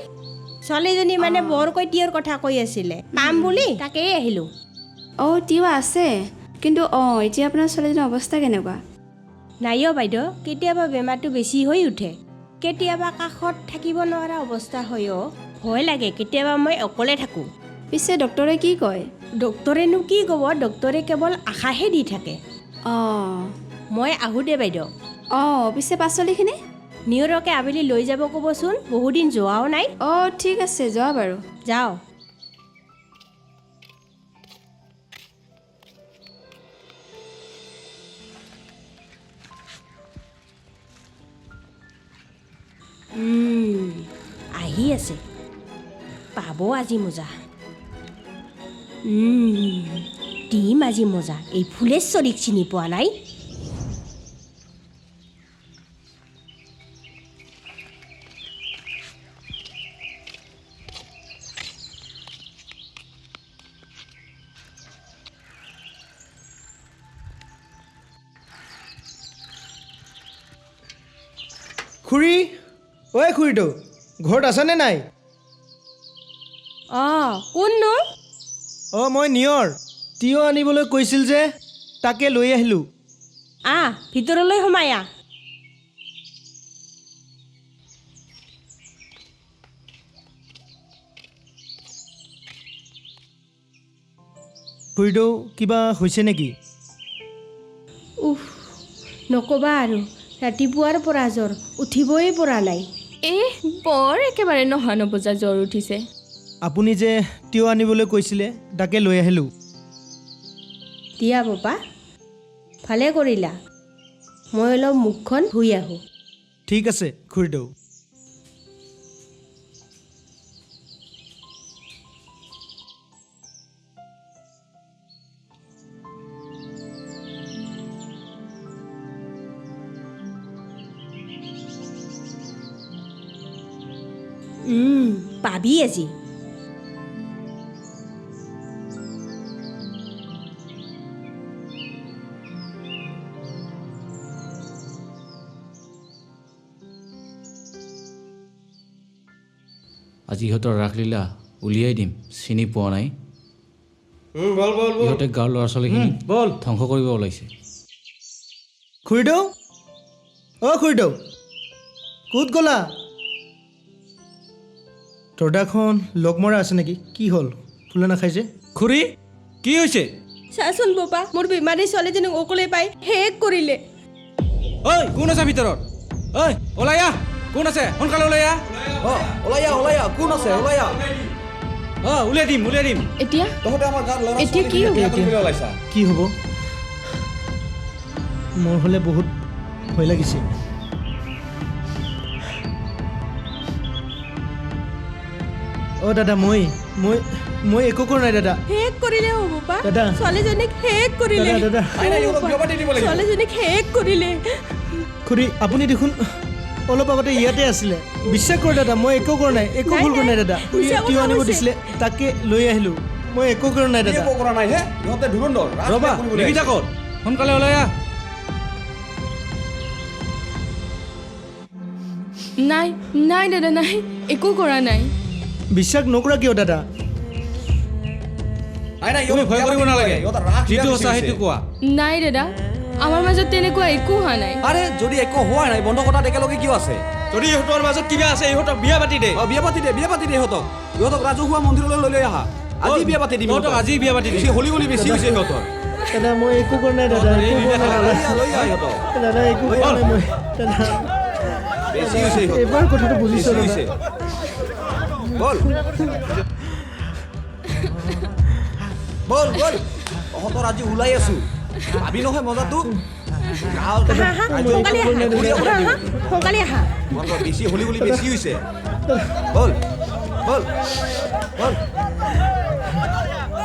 ছোৱালীজনী মানে বৰকৈ তিয়ৰ কথা কৈ আছিলে, কাম বুলি তাকেই আহিলোঁ। তিৱা আছে, কিন্তু এতিয়া আপোনাৰ ছোৱালীজনীৰ অৱস্থা কেনেকুৱা? নাই বাইদেউ, কেতিয়াবা বেমাৰটো বেছি হৈ উঠে, কেতিয়াবা কাষত থাকিব নোৱাৰা অৱস্থা হয়। ভয় লাগে, কেতিয়াবা মই অকলে থাকোঁ। পিছে ডক্টৰে কি কয়? ডক্টৰেনো কি ক'ব, ডক্টৰে কেৱল আশাহে দি থাকে। মই আহোঁ দে বাইদেউ। পিছে পাচলিখিনি নিয়ৰকে আবেলি লৈ যাব ক'বচোন, বহুদিন যোৱাও নাই। ঠিক আছে, যোৱা বাৰু। যাওঁ। আহি আছে, পাব আজি মজা। টিম আজি মজা। এই ফুলেশ্বৰীক চিনি পোৱা নাই? খুৰী, খুৰীটো ঘৰত আছেনে নাই? কোননো? মই নিয়ৰ। তিয়হ আনিবলৈ কৈছিল যে, তাকে লৈ আহিলোঁ। ভিতৰলৈ সোমাই আহ। খুৰীটো কিবা হৈছে নেকি? নক'বা আৰু, ৰাতিপুৱাৰ পৰা জ্বৰ, উঠিবই পৰা নাই। বৰ একেবাৰে নহা নবজা জ্বৰ উঠিছে। আপুনি যে তিয়হ আনিবলৈ কৈছিলে, তাকে লৈ আহিলোঁ। দিয়া বাপা, ভালে কৰিলা। মই অলপ মুখখন ধুই আহোঁ। ঠিক আছে খুৰীদেউ। পাবি আজি। আজি ইহঁতৰ ৰাসলীলা উলিয়াই দিম, চিনি পোৱা নাই। ইহঁতে গাঁৱৰ ল'ৰা ছোৱালীখিনি ধ্বংস কৰিব ওলাইছে। খুৰীদেউ, খুৰীদেউ, ক'ত গ'লা? দৰ্জাখন লগ মৰা আছে নেকি? কি হ'ল, খোলা নাখাই যে? খুৰী, কি হৈছে? চাচোন বাপা, মোৰ বেমাৰী ছোৱালীজনীক অকলে পাই শেষ কৰিলে। কোন আছে ভিতৰত? ওলাই আহ, কোন আছে? সোনকালে ওলাই আহ। ওলাই আহ, কোন আছে? ওলাই আহ। উলিয়াই দিম। এতিয়া তহঁতে আমাৰ গাঁৱৰ ল'ৰা এতিয়া কি হ'ব? কি হ'ব? মোৰ হ'লে বহুত ভয় লাগিছে। দাদা, মই একো কৰা নাই দাদা। শেষ কৰিলে বাপা, দাদা। ছোৱালীজনীক শেষ কৰিলে। দাদা। ছোৱালীজনীক শেষ কৰিলে। খুৰী, আপুনি দেখোন অলপ আগতে ইয়াতে আছিলে। বিশ্বাস কৰে দাদা, মই একো কৰা নাই, একো ভুল কৰা নাই দাদা। তিয়হ আনিব দিছিলে, তাকে লৈ আহিলোঁ। মই একো কৰা নাই দাদা একো কৰা নাই হে ইহঁতে ধুৰন্ধৰ ৰবা নিকিতা ক'ত সোনকালে ওলাই আহ নাই নাই দাদা নাই একো কৰা নাই বিশ্বাস নকৰা কিয় দাদা তুমি ভয় কৰিব নালাগে যিটো সঁচা সেইটো কোৱা নাই দাদা আমাৰ মাজত তেনেকুৱা একো হোৱা নাই আৰে যদি একো হোৱা নাই বন্ধ কথা একেলগে কিয় আছে যদি ইহঁতৰ মাজত কিবা আছে ইহঁতক বিয়া পাতি দে বিয়া পাতি দে ইহঁতক ৰাজহুৱা মন্দিৰলৈ লৈ আহা আজি বিয়া পাতি দিম ইহঁতক আজি বিয়া পাতি দিম হলি গলি বেছি হৈছে ইহঁতৰ দাদা মই একো কৰা নাই দাদা দাদা একো কৰা নাই মই দাদা বেছি হৈছে এবাৰ কথাটো বুজিছো বল বল বল তহঁতৰ আজি ওলাই আছো ভাবি নহয় মজাটো বেছি হলি গলি বেছি হৈছে বল বল বল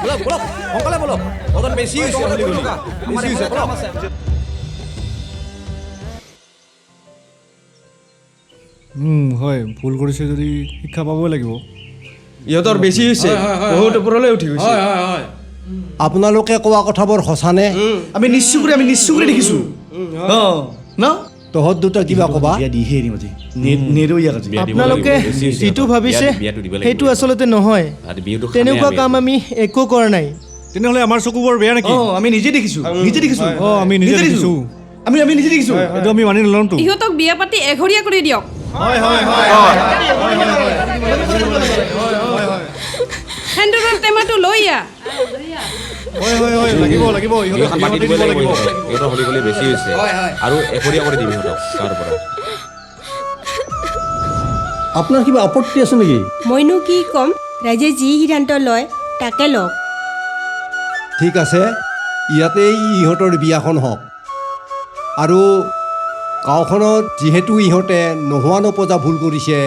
বলক বলক সোনকালে বলক অজন বেছি হৈছে হলি গলি বেছি হৈছে বলক হয় ভুল কৰিছে যদি শিক্ষা পাবই লাগিব ইহঁতৰ বেছি হৈছে বহুত ওপৰলৈ উঠি গৈছে আপোনালোকে কোৱা কথাবোৰ সঁচানে আমি নিশ্চয় দেখিছোঁ ন তহঁত দুটা কিবা ক'বা আপোনালোকে যিটো ভাবিছে সেইটো আচলতে নহয় তেনেকুৱা কাম আমি একো কৰা নাই তেনেহ'লে আমাৰ চকু বৰ বেয়া নেকি আমি নিজে দেখিছোঁ আমি নিজে দেখিছোঁ আমি নিজে দেখিছোঁ এইটো আমি মানি নলওঁতো ইহঁতক বিয়া পাতি এঘৰীয়া কৰি দিয়ক সেন্দুৰৰ টেমাটো লৈ আহ লাগিব ইহঁতৰ হলি গলি বেছি হৈছে আৰু এশৰীয়া কৰি দিম ইহঁতক তাৰ পৰা আপোনাৰ কিবা আপত্তি আছে নেকি মইনো কি ক'ম ৰাইজে যি সিদ্ধান্ত লয় তাকে লওক ঠিক আছে ইয়াতেই ইহঁতৰ বিয়াখন হওক আৰু গাঁওখনত যিহেতু ইহঁতে নোহোৱা নপজা ভুল কৰিছে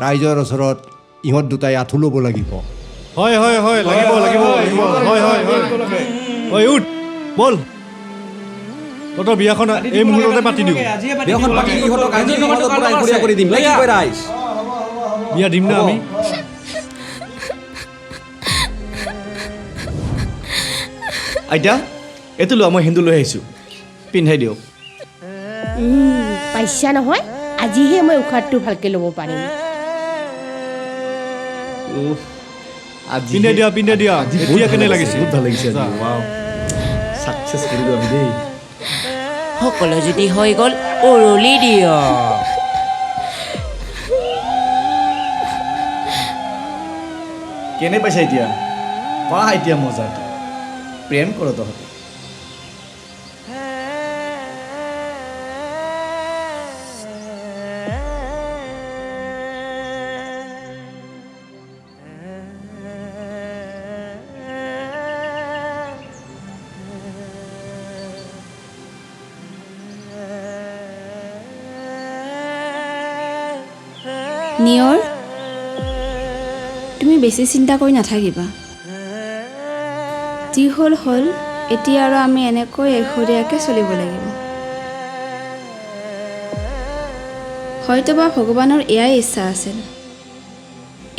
ৰাইজৰ ওচৰত ইহঁত দুটাই আঁঠু ল'ব লাগিব হয় লাগিব উঠ বল তহঁতৰ বিয়াখন এই মুহূৰ্ততে পাতি দিওঁ বিয়াখন পাতি ইহঁতক আজি সমাজৰ পৰা এশৰীয়া কৰি দিম লাগি গৈ ৰাইজ বিয়া দিম না আমি আইতা এইটো লোৱা মই হিন্দু লৈ আহিছোঁ পিন্ধাই দিয়ক পাইছা নহয় আজিহে মই উশাহটো ভালকৈ ল'ব পাৰিম পিন্ধাই দিয়া এতিয়া কেনে লাগিছে বহুত ভাল লাগিছে ছাকচেছ কৰিলোঁ আমি দেই সকলো যদি হৈ গ'ল উৰুলি দিয় কেনে পাইছা এতিয়া পা এতিয়া মজাটো প্ৰেম কৰ তহঁতে নিয়ৰ তুমি বেছি চিন্তা কৰি নাথাকিবা যি হ'ল এতিয়া আৰু আমি এনেকৈ এশৰীয়াকৈ চলিব লাগিব হয়তোবা ভগৱানৰ এয়াই ইচ্ছা আছিল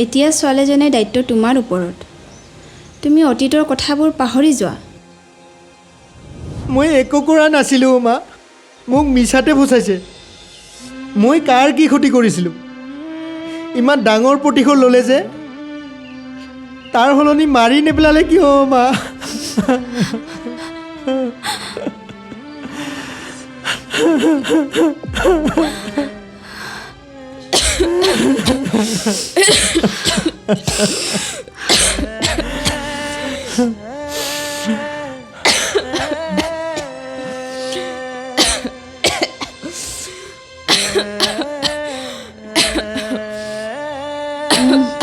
এতিয়া ছোৱালীজনীৰ দায়িত্ব তোমাৰ ওপৰত তুমি অতীতৰ কথাবোৰ পাহৰি যোৱা মই একো কৰা নাছিলোঁ মা মোক মিছাতে ফচাইছে মই কাৰ কি ক্ষতি কৰিছিলোঁ ইমান ডাঙৰ প্ৰতিশোধ ল'লে যে তাৰ সলনি মাৰি নেপেলালে কিয় মা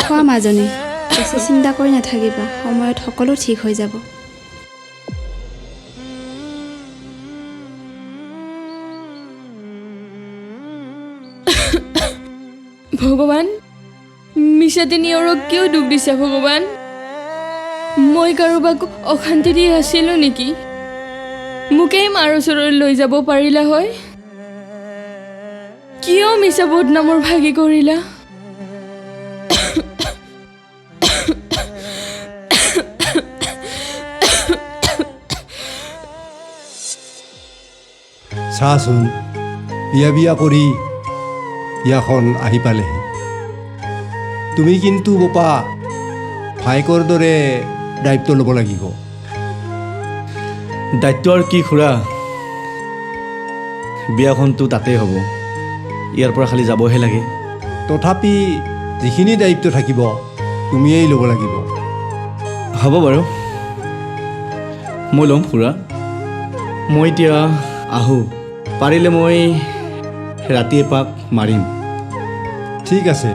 খোৱা মাজনী বেছি চিন্তা কৰি নাথাকিবা সময়ত সকলো ঠিক হৈ যাব ভগৱান মিছাতে নিয়ৰক কিয় দুখ দিছে ভগৱান মই কাৰোবাক অশান্তি দি আছিলোঁ নেকি মোকেই মাৰ ওচৰলৈ লৈ যাব পাৰিলা হয় কিয় মিছা বদনামৰ ভাগি কৰিলা চাচোন বিয়া কৰি বিয়াখন আহি পালেহি। তুমি কিন্তু বোপা ভাইকৰ দৰে দায়িত্ব ল'ব লাগিব। দায়িত্ব আৰু কি খুৰা, বিয়াখনতো তাতেই হ'ব, ইয়াৰ পৰা খালি যাবহে লাগে। তথাপি যিখিনি দায়িত্ব থাকিব তুমিয়েই ল'ব লাগিব। হ'ব বাৰু, মই ল'ম খুৰা। মই এতিয়া আহোঁ, পাৰিলে মই ৰাতি এপাক মাৰিম। ঠিক আছে।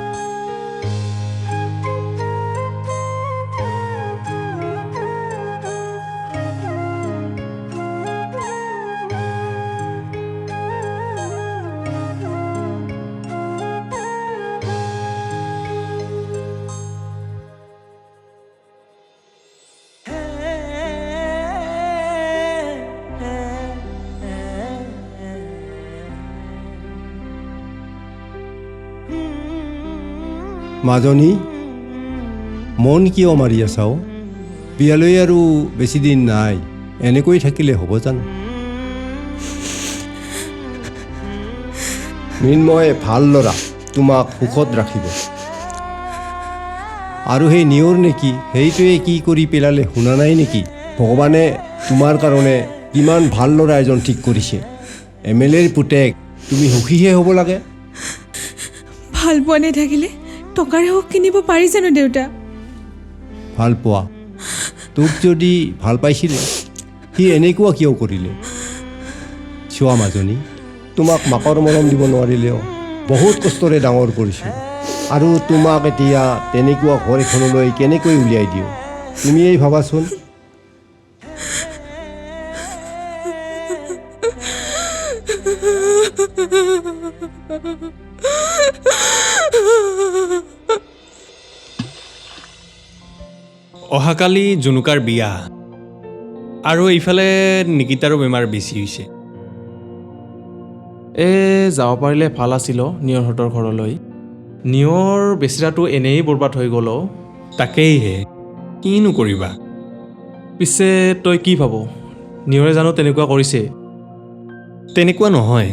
মাজনী, মন কিয় মাৰি আছাও? বিয়ালৈ আৰু বেছি দিন নাই, এনেকৈ থাকিলে হ'ব জানো? মৃন্ময় ভাল ল'ৰা, তোমাক সুখত ৰাখিব। আৰু সেই নিয়ৰ নেকি, সেইটোৱে কি কৰি পেলালে শুনা নাই নেকি? ভগৱানে তোমাৰ কাৰণে কিমান ভাল ল'ৰা এজন ঠিক কৰিছে। MLAৰ পুতেক, তুমি সুখীহে হ'ব লাগে। ভাল পোৱা নাথাকিলে টকাৰে সুখ কিনিব পাৰি জানো দেউতা? ভাল পোৱা, তোক যদি ভাল পাইছিলে সি এনেকুৱা কিয় কৰিলে? চোৱা মাজনী, তোমাক মাকৰ মৰম দিব নোৱাৰিলেও বহুত কষ্টৰে ডাঙৰ কৰিছোঁ, আৰু তোমাক এতিয়া তেনেকুৱা ঘৰ এখনলৈ কেনেকৈ উলিয়াই দিওঁ তুমিয়েই ভাবাচোন। অহাকালি জুনুকাৰ বিয়া, আৰু এইফালে নিকিতাৰো বেমাৰ বেছি হৈছে। যাব পাৰিলে ভাল আছিল নিয়ৰহঁতৰ ঘৰলৈ। নিয়ৰ বেচেৰাটো এনেই বৰবাদ হৈ গ'ল। তাকেইহে কিনো কৰিবা। পিছে তই কি ভাব, নিয়ৰে জানো তেনেকুৱা কৰিছে? তেনেকুৱা নহয়,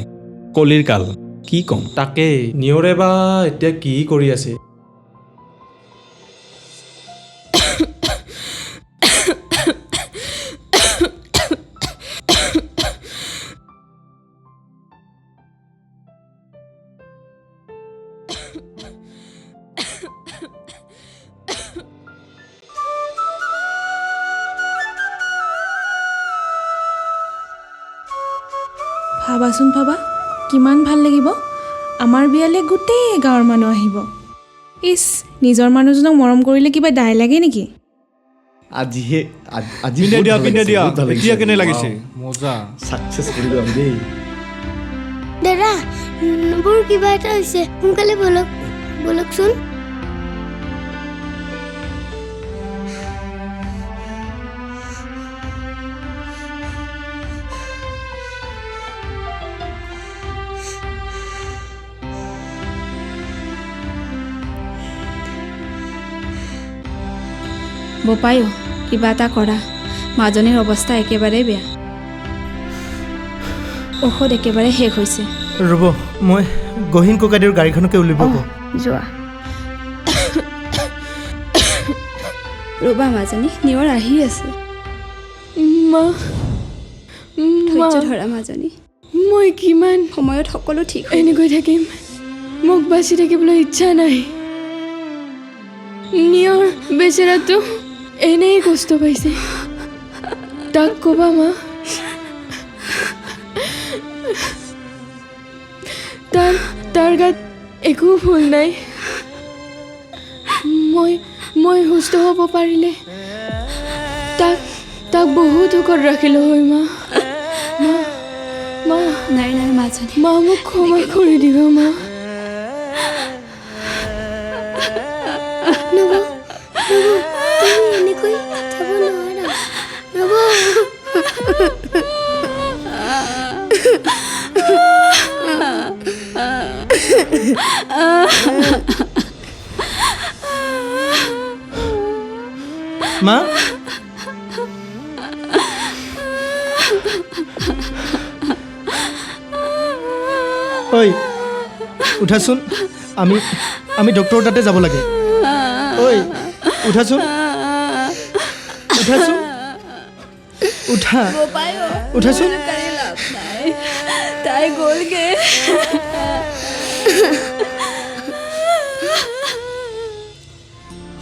কলিৰ কাল, কি ক'ম। তাকেই, নিয়ৰে বা এতিয়া কি কৰি আছে? ভাবাচোন, ভাবা কিমান ভাল লাগিব। আমাৰ বিয়ালৈ গোটেই গাঁৱৰ মানুহ আহিব। ইছ, নিজৰ মানুহজনক মৰম কৰিলে কিবা দায় লাগে নেকি? আজিহে এতিয়া কেনে লাগিছে? মজা, ছাকচেছ কৰিলোঁ আমি দেই। দাদা, মোৰ কিবা এটা হৈছে, সোনকালে বলকচোন। বোপায়ো কিবা এটা কৰা, মাজনীৰ অৱস্থা একেবাৰে বেয়া, ঔষধ একেবাৰে শেষ হৈছে। ৰ'ব, মই গহীন ককাইদেউৰ গাড়ীখনকে উলিয়াব কওঁ। যোৱা। ৰ'বা মাজনী, নিয়ৰ আহি আছে। ধৈৰ্য ধৰা মাজনী, মই কিমান সময়ত সকলো ঠিক এনেকৈ থাকিম? মোক বাচি থাকিবলৈ ইচ্ছা নাই। নিয়ৰ বেচেৰাটো এনেই কষ্ট পাইছে, তাক ক'বা মা। তাৰ গাত একো ভুল নাই। মই সুস্থ হ'ব পাৰিলে তাক বহুত সুখত ৰাখিলোঁ হয় মা। মা নাই মাজনী, মা মোক ক্ষমা কৰি দিব মা। এনেকৈ যাব নোৱাৰা। মা, ঐ উঠাচোন আমি ডক্টৰৰ তাতে যাব লাগে ঐ উঠাচোন উঠাচোন উঠা উঠাচোন তাই গ'লগে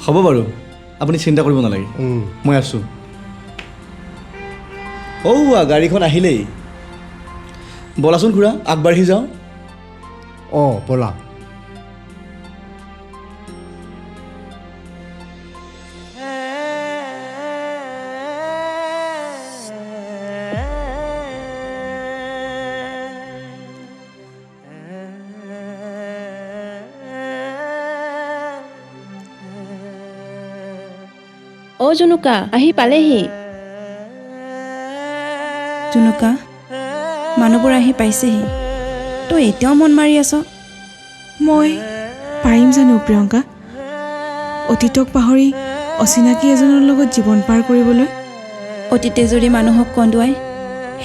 হ'ব বাৰু আপুনি চিন্তা কৰিব নালাগে মই আছোঁ গাড়ীখন আহিলেই ব'লাচোন খুৰা আগবাঢ়ি যাওঁ অঁ ব'লা অ' জুনুকা আহি পালেহি জুনুকা মানুহবোৰ আহি পাইছেহি তই এতিয়াও মন মাৰি আছ মই পাৰিম জানো প্ৰিয়ংকা অতীতক পাহৰি অচিনাকি এজনৰ লগত জীৱন পাৰ কৰিবলৈ অতীতে যদি মানুহক কন্দুৱাই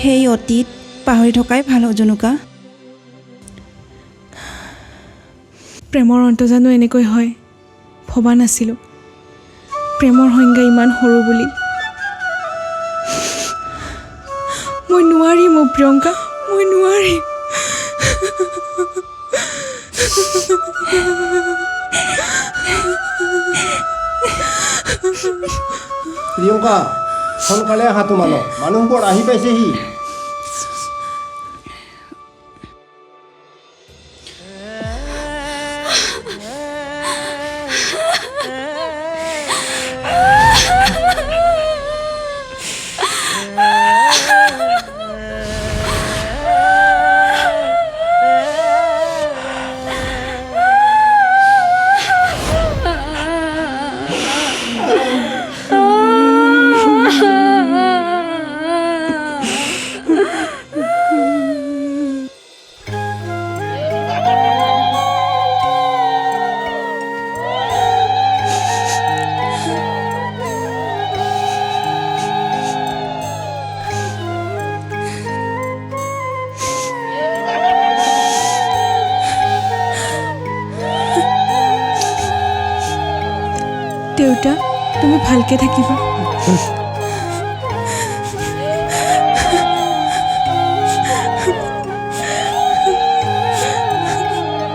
সেই অতীত পাহৰি থকাই ভাল জুনুকা প্ৰেমৰ অন্ত জানো এনেকৈ হয় ভবা নাছিলোঁ প্ৰেমৰ সংজ্ঞা ইমান সৰু বুলি মই নোৱাৰিম প্ৰিয়ংকা মই নোৱাৰিম প্ৰিয়ংকা সোনকালে আহা তোমালোক মানুহবোৰ আহি পাইছেহি দেউতা তুমি ভালকে থাকিবা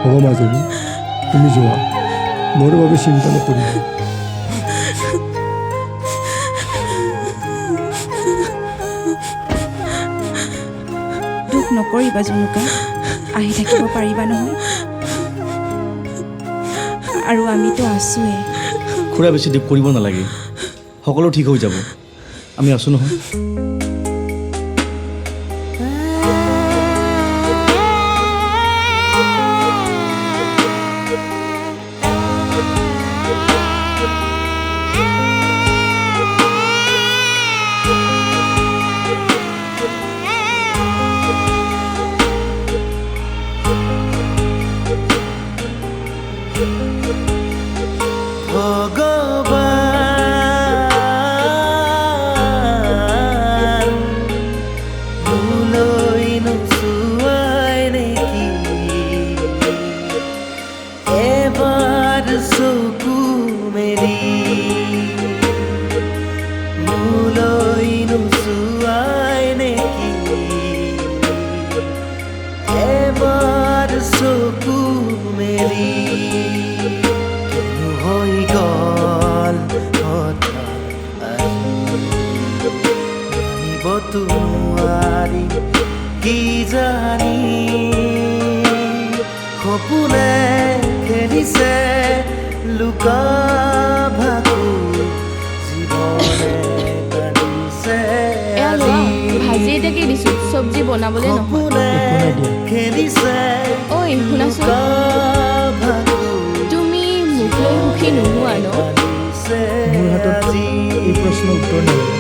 হ'ব মাজনী তুমি যোৱা মোৰ বাবে চিন্তা নকৰিবা দুখ নকৰিবা জুনুকা আহি থাকিব পাৰিবা নহয় আৰু আমিতো আছোৱেই খুৰা বেছি দুখ কৰিব নালাগে সকলো ঠিক হৈ যাব আমি আছোঁ নহয় ভাজি এটাকে দিছো চব্জি বনাবলৈ নহয় ঐ শুনাচোন তুমি মোক লৈ সুখী নোহোৱা ন মোৰ হাতত এই প্ৰশ্নৰ উত্তৰ নাই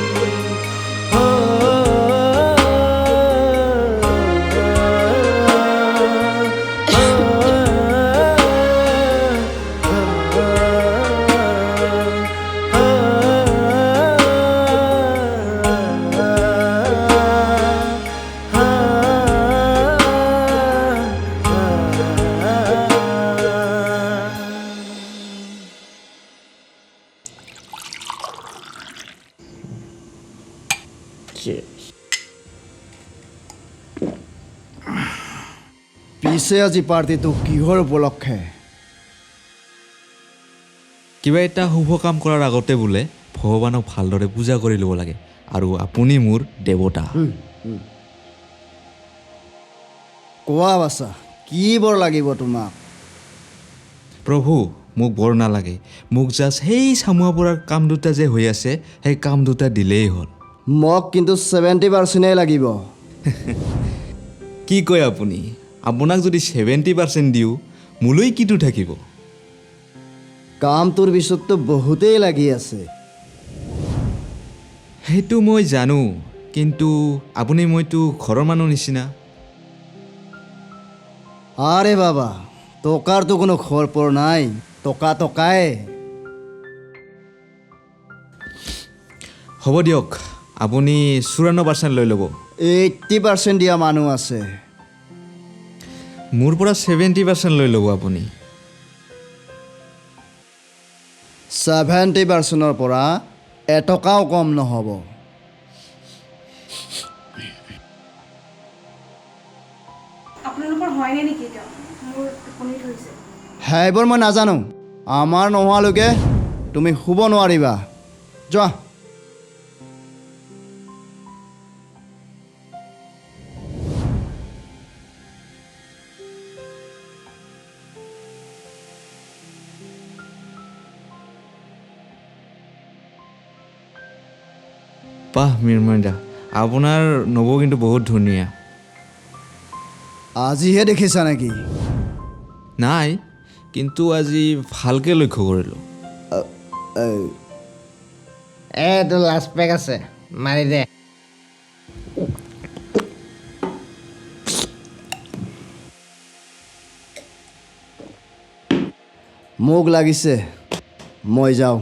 পিছে আজি পাৰ্টিটো কিহৰ উপলক্ষে? কিবা এটা শুভ কাম কৰাৰ আগতে বোলে ভগৱানক ভালদৰে পূজা কৰি ল'ব লাগে আৰু আপুনি মোৰ দেৱতা। কোৱা বাছা, কি বৰ লাগিব তোমাক? প্ৰভু মোক বৰ নালাগে, মোক জাষ্ট সেই চামুৱাপৰাৰ কাম দুটা যে হৈ আছে সেই কাম দুটা দিলেই হ'ল। মোক কিন্তু 70% লাগিব। কি কয় আপুনি? আপোনাক যদি 70% দিওঁ মোলৈ কিটো থাকিব? কামটোৰ পিছততো বহুতেই লাগি আছে। সেইটো মই জানো, কিন্তু আপুনি মইতো ঘৰৰ মানুহ নিচিনা। আৰে বাবা, টকাৰতো কোনো খৰপৰ নাই, টকা টকাই। হ'ব দিয়ক, আপুনি 54% লৈ ল'ব। 80% দিয়া মানুহ আছে। মোৰ পৰা 70% লৈ ল'ব আপুনি। 70%ৰ পৰা এটকাও কম নহ'ব। আপোনালোকৰ হয়নে নেকি? মোৰ টোপনি ধৰিছে। সেইবোৰ মই নাজানো। আমাৰ নোহোৱালৈকে তুমি শুব নোৱাৰিবা। যোৱা। বাহ মৃন্ময় দা, আপোনাৰ নবৌ কিন্তু বহুত ধুনীয়া। আজিহে দেখিছা নেকি? নাই, কিন্তু আজি ভালকৈ লক্ষ্য কৰিলোঁ। এইটো লাষ্ট পেক আছে, মাৰি দে। মোক লাগিছে, মই যাওঁ।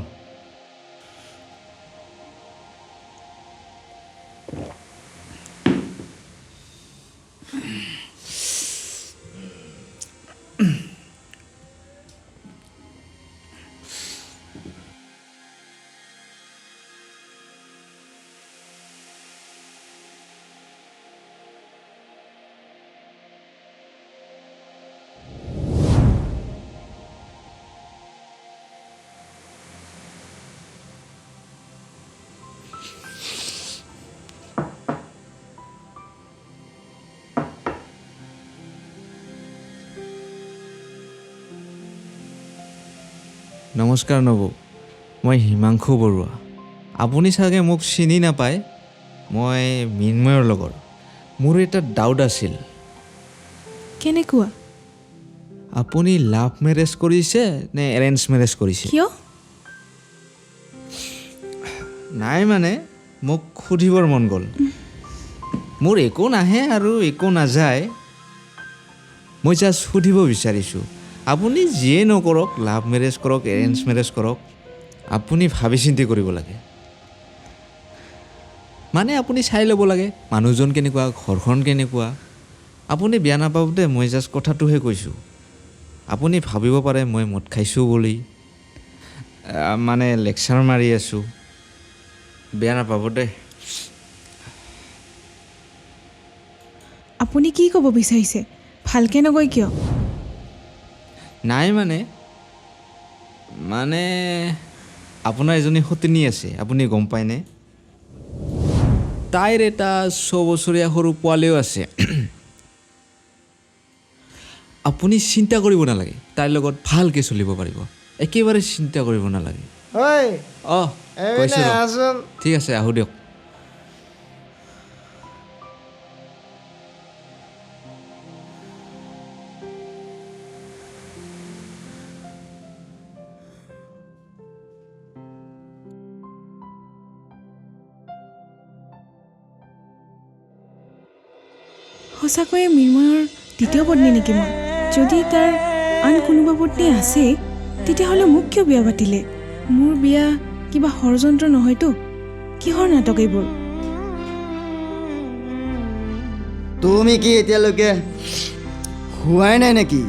নমস্কাৰ নবৌ, মই হিমাংশু বৰুৱা। আপুনি চাগে মোক চিনি নাপায়, মই মৃন্ময়ৰ লগৰ। মোৰ এটা ডাউট আছিল। কেনেকুৱা? আপুনি লাভ মেৰেজ কৰিছে নে এৰেঞ্জ মেৰেজ কৰিছে? কিয়? নাই মানে মোক সুধিবৰ মন গ'ল। মোৰ একো নাহে আৰু একো নাযায়, মই জাষ্ট সুধিব বিচাৰিছোঁ। আপুনি যিয়ে নকৰক, লাভ মেৰেজ কৰক এৰেঞ্জ মেৰেজ কৰক, আপুনি ভাবি চিন্তি কৰিব লাগে। মানে আপুনি চাই ল'ব লাগে মানুহজন কেনেকুৱা, ঘৰখন কেনেকুৱা। আপুনি বেয়া নাপাব দে, মই জাষ্ট কথাটোহে কৈছোঁ। আপুনি ভাবিব পাৰে মই মদ খাইছোঁ বুলি, মানে লেকচাৰ মাৰি আছোঁ, বেয়া নাপাব দে। আপুনি কি ক'ব বিচাৰিছে? ভালকৈ নকয় কিয়? নাই মানে আপোনাৰ এজনী সতিনী আছে, আপুনি গম পায়নে? তাইৰ এটা 6 বছৰীয়া সৰু পোৱালীও আছে। আপুনি চিন্তা কৰিব নালাগে, তাইৰ লগত ভালকৈ চলিব পাৰিব, একেবাৰে চিন্তা কৰিব নালাগে। কৈছোঁ, ঠিক আছে আহোঁ দিয়ক। সঁচাকৈয়ে মৃন্ময়ৰ দ্বিতীয় পত্নী নেকি মই? যদি তাৰ আন কোনোবা পত্নী আছে, তেতিয়াহ'লে মোক কিয় বিয়া পাতিলে? মোৰ বিয়া কিবা ষড়যন্ত্ৰ নহয়তো? কিহৰ নাটক এইবোৰ? তুমি কি এতিয়ালৈকে হোৱাই নাই নেকি?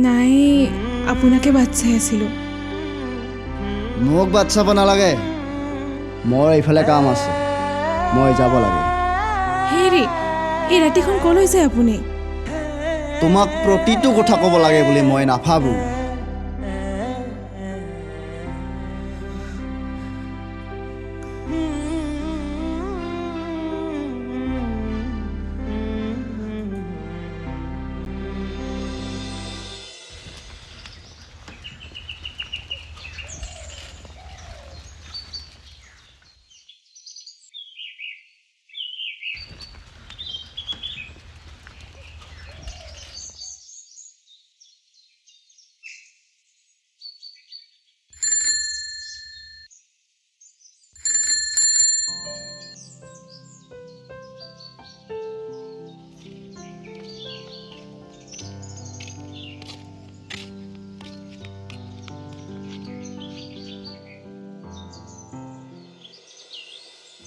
নাই, আপোনাকে বাট চাই আছিলোঁ। মোক বাট চাব নালাগে, মোৰ এইফালে কাম আছে, মই যাব লাগে। হেৰি, এই ৰাতিখন ক'লৈ যায় আপুনি? তোমাক প্ৰতিটো কথা ক'ব লাগে বুলি মই নাভাবোঁ।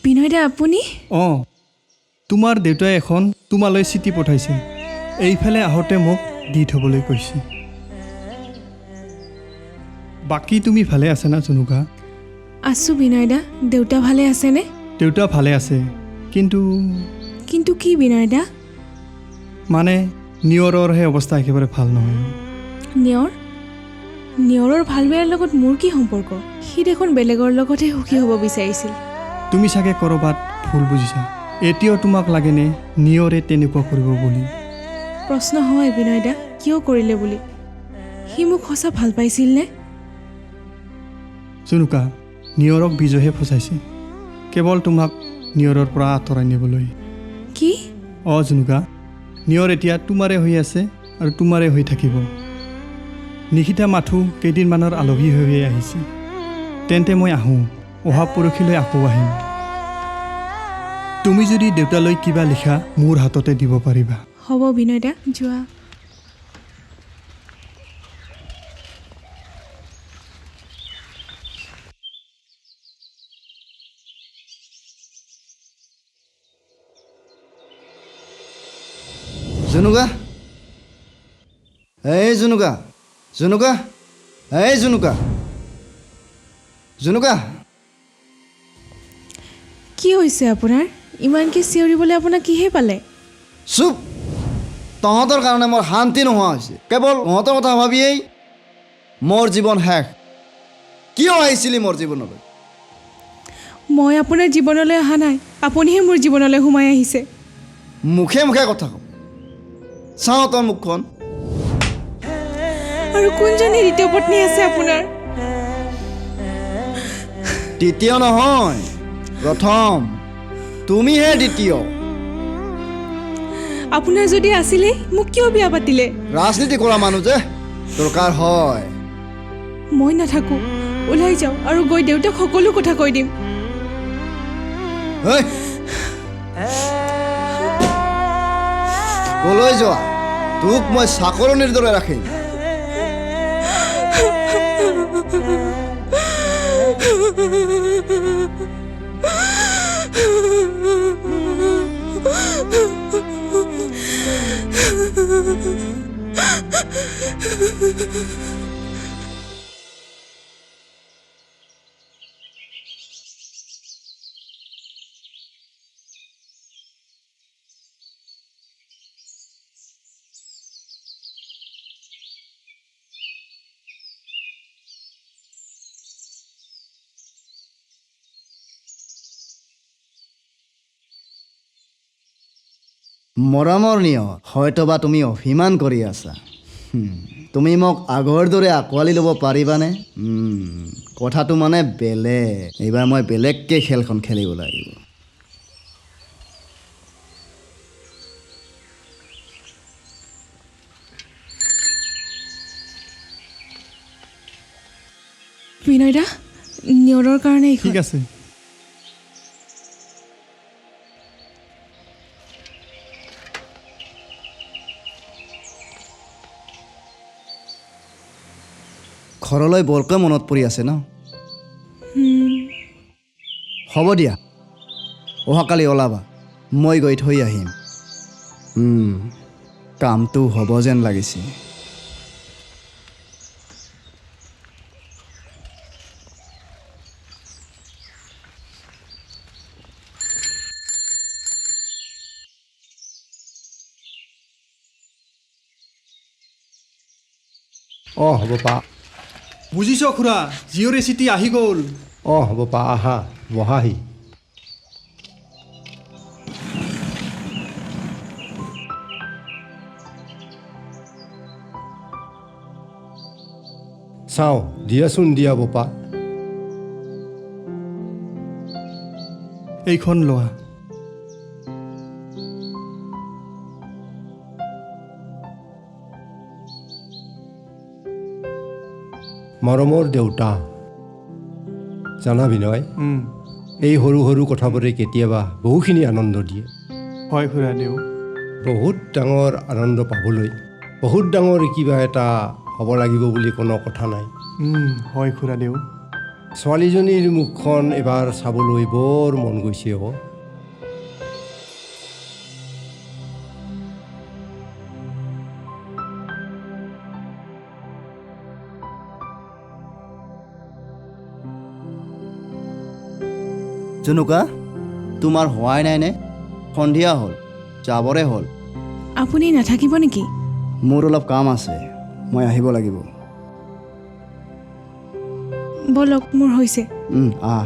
বিনয় দা আপুনি? অঁ, তোমাৰ দেউতাই এখন তোমালৈ চিঠি পঠাইছে। এইফালে আহোঁতে মোক দি থ'বলৈ কৈছে। বাকী তুমি ভালে আছে না জনুকা? আছোঁ বিনয় দা। দেউতা ভালে আছেনে? দেউতা ভালে আছে, কিন্তু কিন্তু কি বিনয় দা? মানে নিয়ৰৰহে অৱস্থা একেবাৰে ভাল নহয়। নিয়ৰ? নিয়ৰৰ ভাল বেয়াৰ লগত মোৰ কি সম্পৰ্ক? সি দেখোন বেলেগৰ লগতহে সুখী হ'ব বিচাৰিছিল। তুমি চাগে ক'ৰবাত ভুল বুজিছা। এতিয়াও তোমাক লাগেনে নিয়ৰে তেনেকুৱা কৰিব বুলি? প্ৰশ্ন হয় বিনয় দা, কিয় কৰিলে বুলি? সি মোক সঁচা ভাল পাইছিল নে? জনুকা, নিয়ৰক বিজয়ে ফচাইছে, কেৱল তোমাক নিয়ৰৰ পৰা আঁতৰাই নিবলৈ। কি? অঁ জনুকা, নিয়ৰ এতিয়া তোমাৰে হৈ আছে আৰু তোমাৰে হৈ থাকিব। নিশিতা মাথো কেইদিনমানৰ আলহী হৈ আহিছে। তেন্তে মই আহোঁ, অহা পৰহিলৈ আকৌ আহিম। তুমি যদি দেউতালৈ কিবা লিখা মোৰ হাততে দিব পাৰিবা। হ'ব বিনয় দা, যোৱা। জুনুকা, এই জুনুকা, জুনুকা, এই জুনুকা, জুনুকা। কি হৈছে আপোনাৰ? ইমানকৈ চিঞৰিবলৈ আপোনাক কিহে পালে? চুপ! তহঁতৰ কাৰণে মোৰ শান্তি নোহোৱা হৈছে। কেৱল তহঁতৰ কথা ভাবিয়েই মোৰ জীৱন শেষ। কিয় আহিছিলি মোৰ জীৱনলৈ? মই আপোনাৰ জীৱনলৈ অহা নাই, আপুনিহে মোৰ জীৱনলৈ সোমাই আহিছে। মুখে মুখে কথা কওঁ, চাওঁ তোৰ মুখখন। আৰু কোনজনী দ্বিতীয় পত্নী আছে আপোনাৰ? দ্বিতীয় নহয়, প্ৰথম। তুমিহে দ্বিতীয়। আপোনাৰ যদি আছিলেই মোক কিয় বিয়া পাতিলে? ৰাজনীতি কৰা মানুহ যে দৰকাৰ হয়। মই নাথাকোঁ, ওলাই যাওঁ আৰু গৈ দেউতাক সকলো কথা কৈ দিম। কলৈ যোৱা? তোক মই চাকৰণিৰ দৰে ৰাখিম। মৰমৰ নিয়ৰ, হয়তোবা তুমি অভিমান কৰি আছা। তুমি মোক আগৰ দৰে আঁকোৱালি ল'ব পাৰিবানে? কথাটো মানে বেলেগ। এইবাৰ মই বেলেগকৈ খেলখন খেলিব লাগিব। বিনয় দা, নিয়ৰৰ কাৰণে ঠিক আছে। ঘৰলৈ বৰকৈ মনত পৰি আছে ন? হ'ব দিয়া, অহাকালি ওলাবা, মই গৈ থৈ আহিম। কামটো হ'ব যেন লাগিছে। অঁ হ'ব পা বুজিছ খুৰা জিঅ' ৰেচিটি আহি গ'ল অঁ হ'ব পা আহা বহাহি চাওঁ দিয়াচোন দিয়া বোপা এইখন লোৱা মৰমৰ দেউতা জানা বিনয় এই সৰু সৰু কথাবোৰে কেতিয়াবা বহুখিনি আনন্দ দিয়ে হয় খুৰা দেউ বহুত ডাঙৰ আনন্দ পাবলৈ বহুত ডাঙৰ কিবা এটা হ'ব লাগিব বুলি কোনো কথা নাই হয় খুৰা দেউ ছোৱালীজনীৰ মুখখন এবাৰ চাবলৈ বৰ মন গৈছে অ জুনুকা তোমাৰ হোৱাই নাইনে সন্ধিয়া হ'ল যাবৰে হ'ল আপুনি নাথাকিব নেকি মোৰ অলপ কাম আছে মই আহিব লাগিব বলক মোৰ হৈছে আহ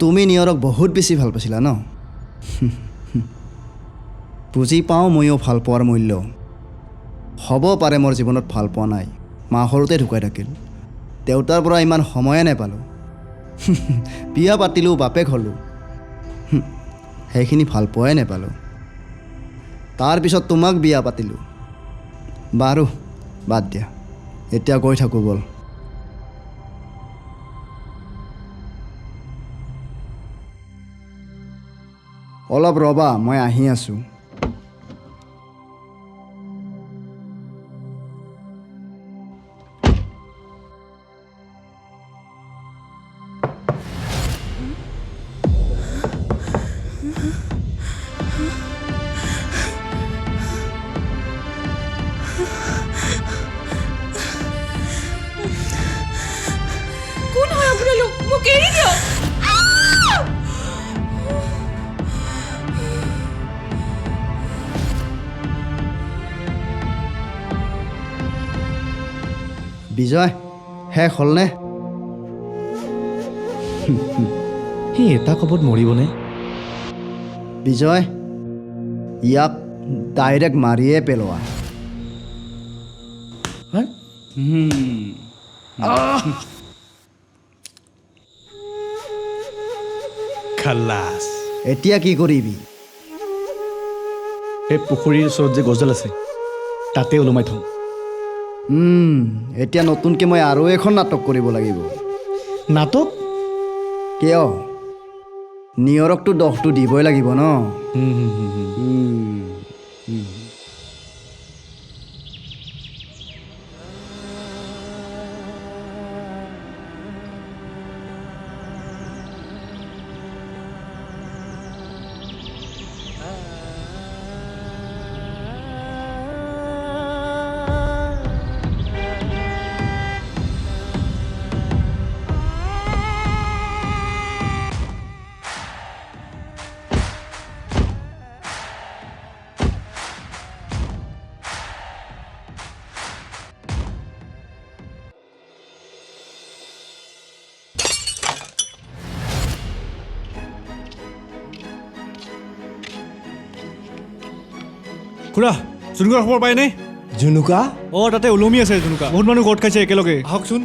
তুমি নিয়ৰক বহুত বেছি ভাল পাইছিলা ন বুজি পাওঁ ময়ো ভাল পোৱাৰ মূল্য হ'ব পাৰে মোৰ জীৱনত ভাল পোৱা নাই মা সৰুতে ঢুকাই থাকিল দেউতাৰ পৰা ইমান সময়ে নাপালোঁ বিয়া পাতিলোঁ বাপেক হ'লোঁ সেইখিনি ভাল পোৱাই নাপালোঁ তাৰপিছত তোমাক বিয়া পাতিলোঁ বাৰু বাদ দিয়া এতিয়া গৈ থাকোঁ ব'ল অলপ ৰ'বা মই আহি আছোঁ কোন হয় আপোনালোক মোক এৰি দিয়ক বিজয় শেষ হ'লনে সি এটা কপত মৰিবনে বিজয় ইয়াক ডাইৰেক্ট মাৰিয়ে পেলোৱা খালাছ এতিয়া কি কৰিবি এই পুখুৰীৰ ওচৰত যে গছডাল আছে তাতে ওলমাই থওঁ এতিয়া নতুনকৈ মই আৰু এখন নাটক কৰিব লাগিব নাটক কিয় নিয়ৰকতো দহটো দিবই লাগিব ন খুৰা জুনুকাৰ খবৰ পায়নে জুনুকা অঁ তাতে ওলমি আছে জুনুকা বহুত মানুহ গোট খাইছে একেলগে আহকচোন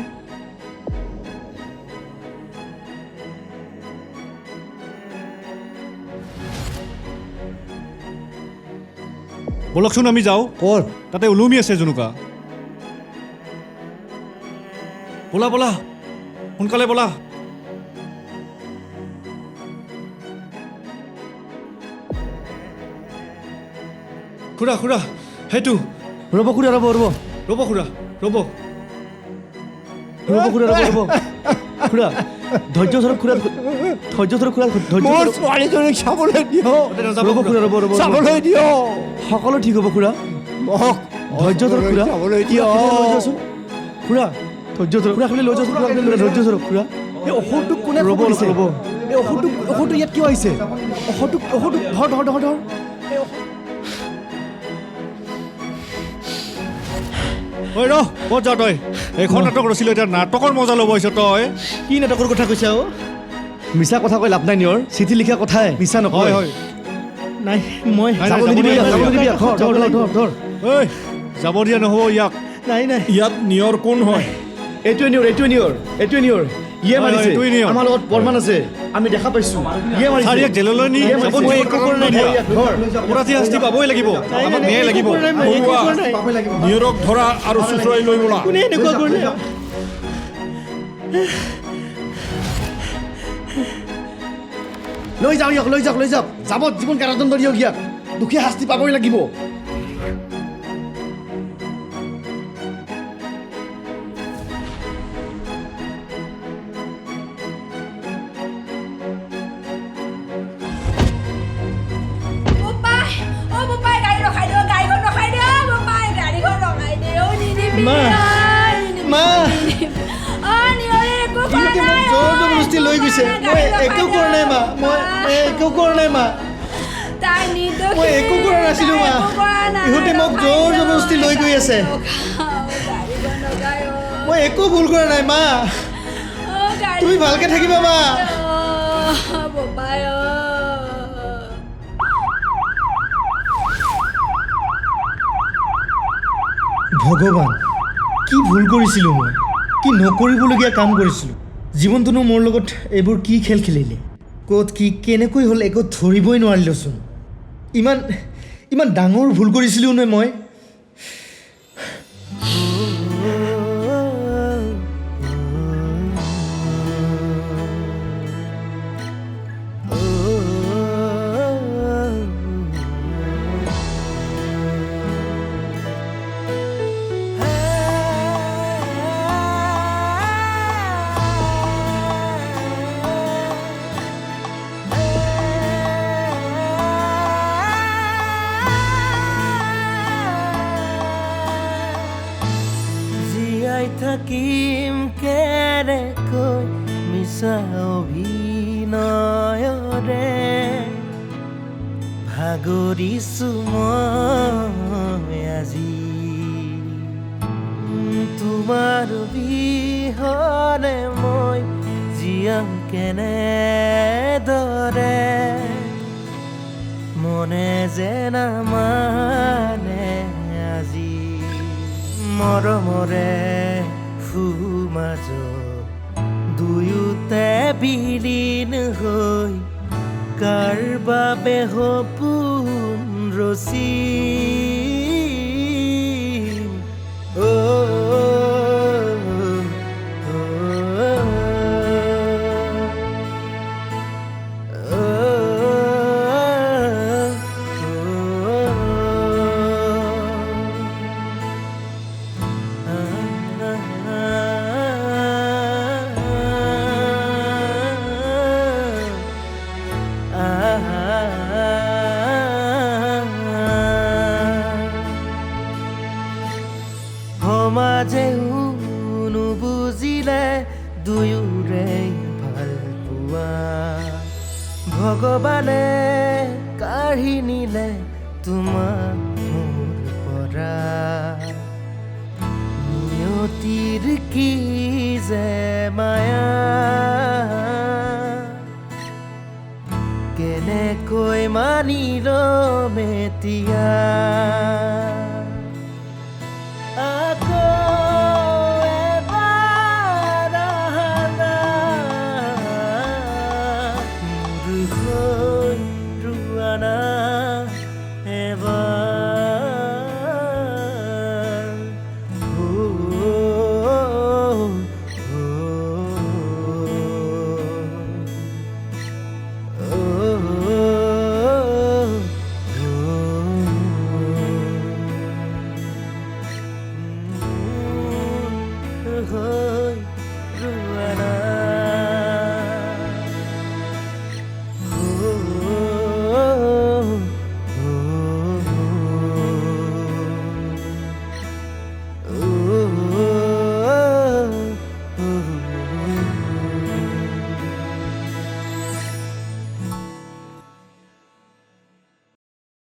বলকচোন আমি যাওঁ ক'ত তাতে ওলমি আছে জুনুকা বলা বলা সোনকালে বলা খুৰা খুৰা সেইটো ৰ'ব খুৰা ৰ'ব ৰ'ব ৰ'ব খুৰা ৰ'ব ৰ'ব খুৰা ৰ'ব ৰ'ব খুৰা ধৈৰ্য ধৰক খুৰা ধৈৰ্য ধৰক খুৰা ধৈৰ্য মোৰ ছোৱালীজনীক চাবলৈ দিয়ক ৰ'ব খুৰা ৰ'ব ৰ'ব চাবলৈ দিয়ক সকলো ঠিক হ'ব খুৰা ধৈৰ্য ধৰক খুৰা চাবলৈ এতিয়া খুৰা ধৈৰ্য ধৰক খুৰা খালি লৈ যাওক খুৰা ধৈৰ্য ধৰক খুৰা এই ঔষধটো কোনে ৰ'ব ৰ'ব এই ঔষধটো ইয়াত কিয় আহিছে ঔষধটো ধৰ ঐ ৰ ক'ত যা তই এইখন নাটক ৰচিলো এতিয়া নাটকৰ মজা ল'ব আহিছ তই কি নাটকৰ কথা কৈছা অ' মিছা কথা কৈ লাভ নাই নিয়ৰ চিঠি লিখা কথাই মিছা নকয় নাই মই যাব নিদিবি ধৰ ঐ যাব দিয়া নহ'ব ইয়াক নাই ইয়াত নিয়ৰ কোন হয় এইটোৱে নিয়ৰ ইয়ে মাৰিছে আমাৰ লগত প্ৰমাণ আছে আমি দেখা পাইছো ইয়ে মাৰিছে চাৰিয়াক জেললৈ নি অপৰাধী শাস্তি পাবই লাগিব আমাক ন্যায় লাগিব নিয়ৰক ধৰা আৰু চুচৰাই লৈ বোলা কোনে এনেকুৱা কৰিলে লৈ যাওক যাবত জীৱন কাৰাদণ্ড দিয়ক ইয়াক দুখীয়া শাস্তি পাবই লাগিব লৈ গৈছে মই একো কৰা নাই মা মই একো কৰা নাই মা মই একো কৰা নাছিলো মা ইহঁতে মোক জোৰ জবৰদস্তি লৈ গৈ আছে মই একো ভুল কৰা নাই মা তুমি ভালকে থাকিবা মা ভগৱান কি ভুল কৰিছিলোঁ মই কি নকৰিবলগীয়া কাম কৰিছিলোঁ জীৱনটোনো মোৰ লগত এইবোৰ কি খেল খেলিলে ক'ত কি কেনেকৈ হ'ল একো ধৰিবই নোৱাৰিলোচোন ইমান ডাঙৰ ভুল কৰিছিলোঁ নে মই থাকিম কেনেকৈ মিছা অভিনয়ৰে ভাগৰিছো মই আজি তোমাৰ বিহনে মই জীয়াম কেনেদৰে মনে যেন মানে আজি মৰমৰে মাজ দুয়োতে বিলীন হৈ কাৰ বাবে সপোন ৰচিম সমাজেও নুবুজিলে দুয়োৰে ভাল পোৱা ভগৱানে কাঢ়ি নিলে তোমাক মোৰ পৰা নিয়তিৰ কি যে মায়া কেনেকৈ মানিল মেতিয়া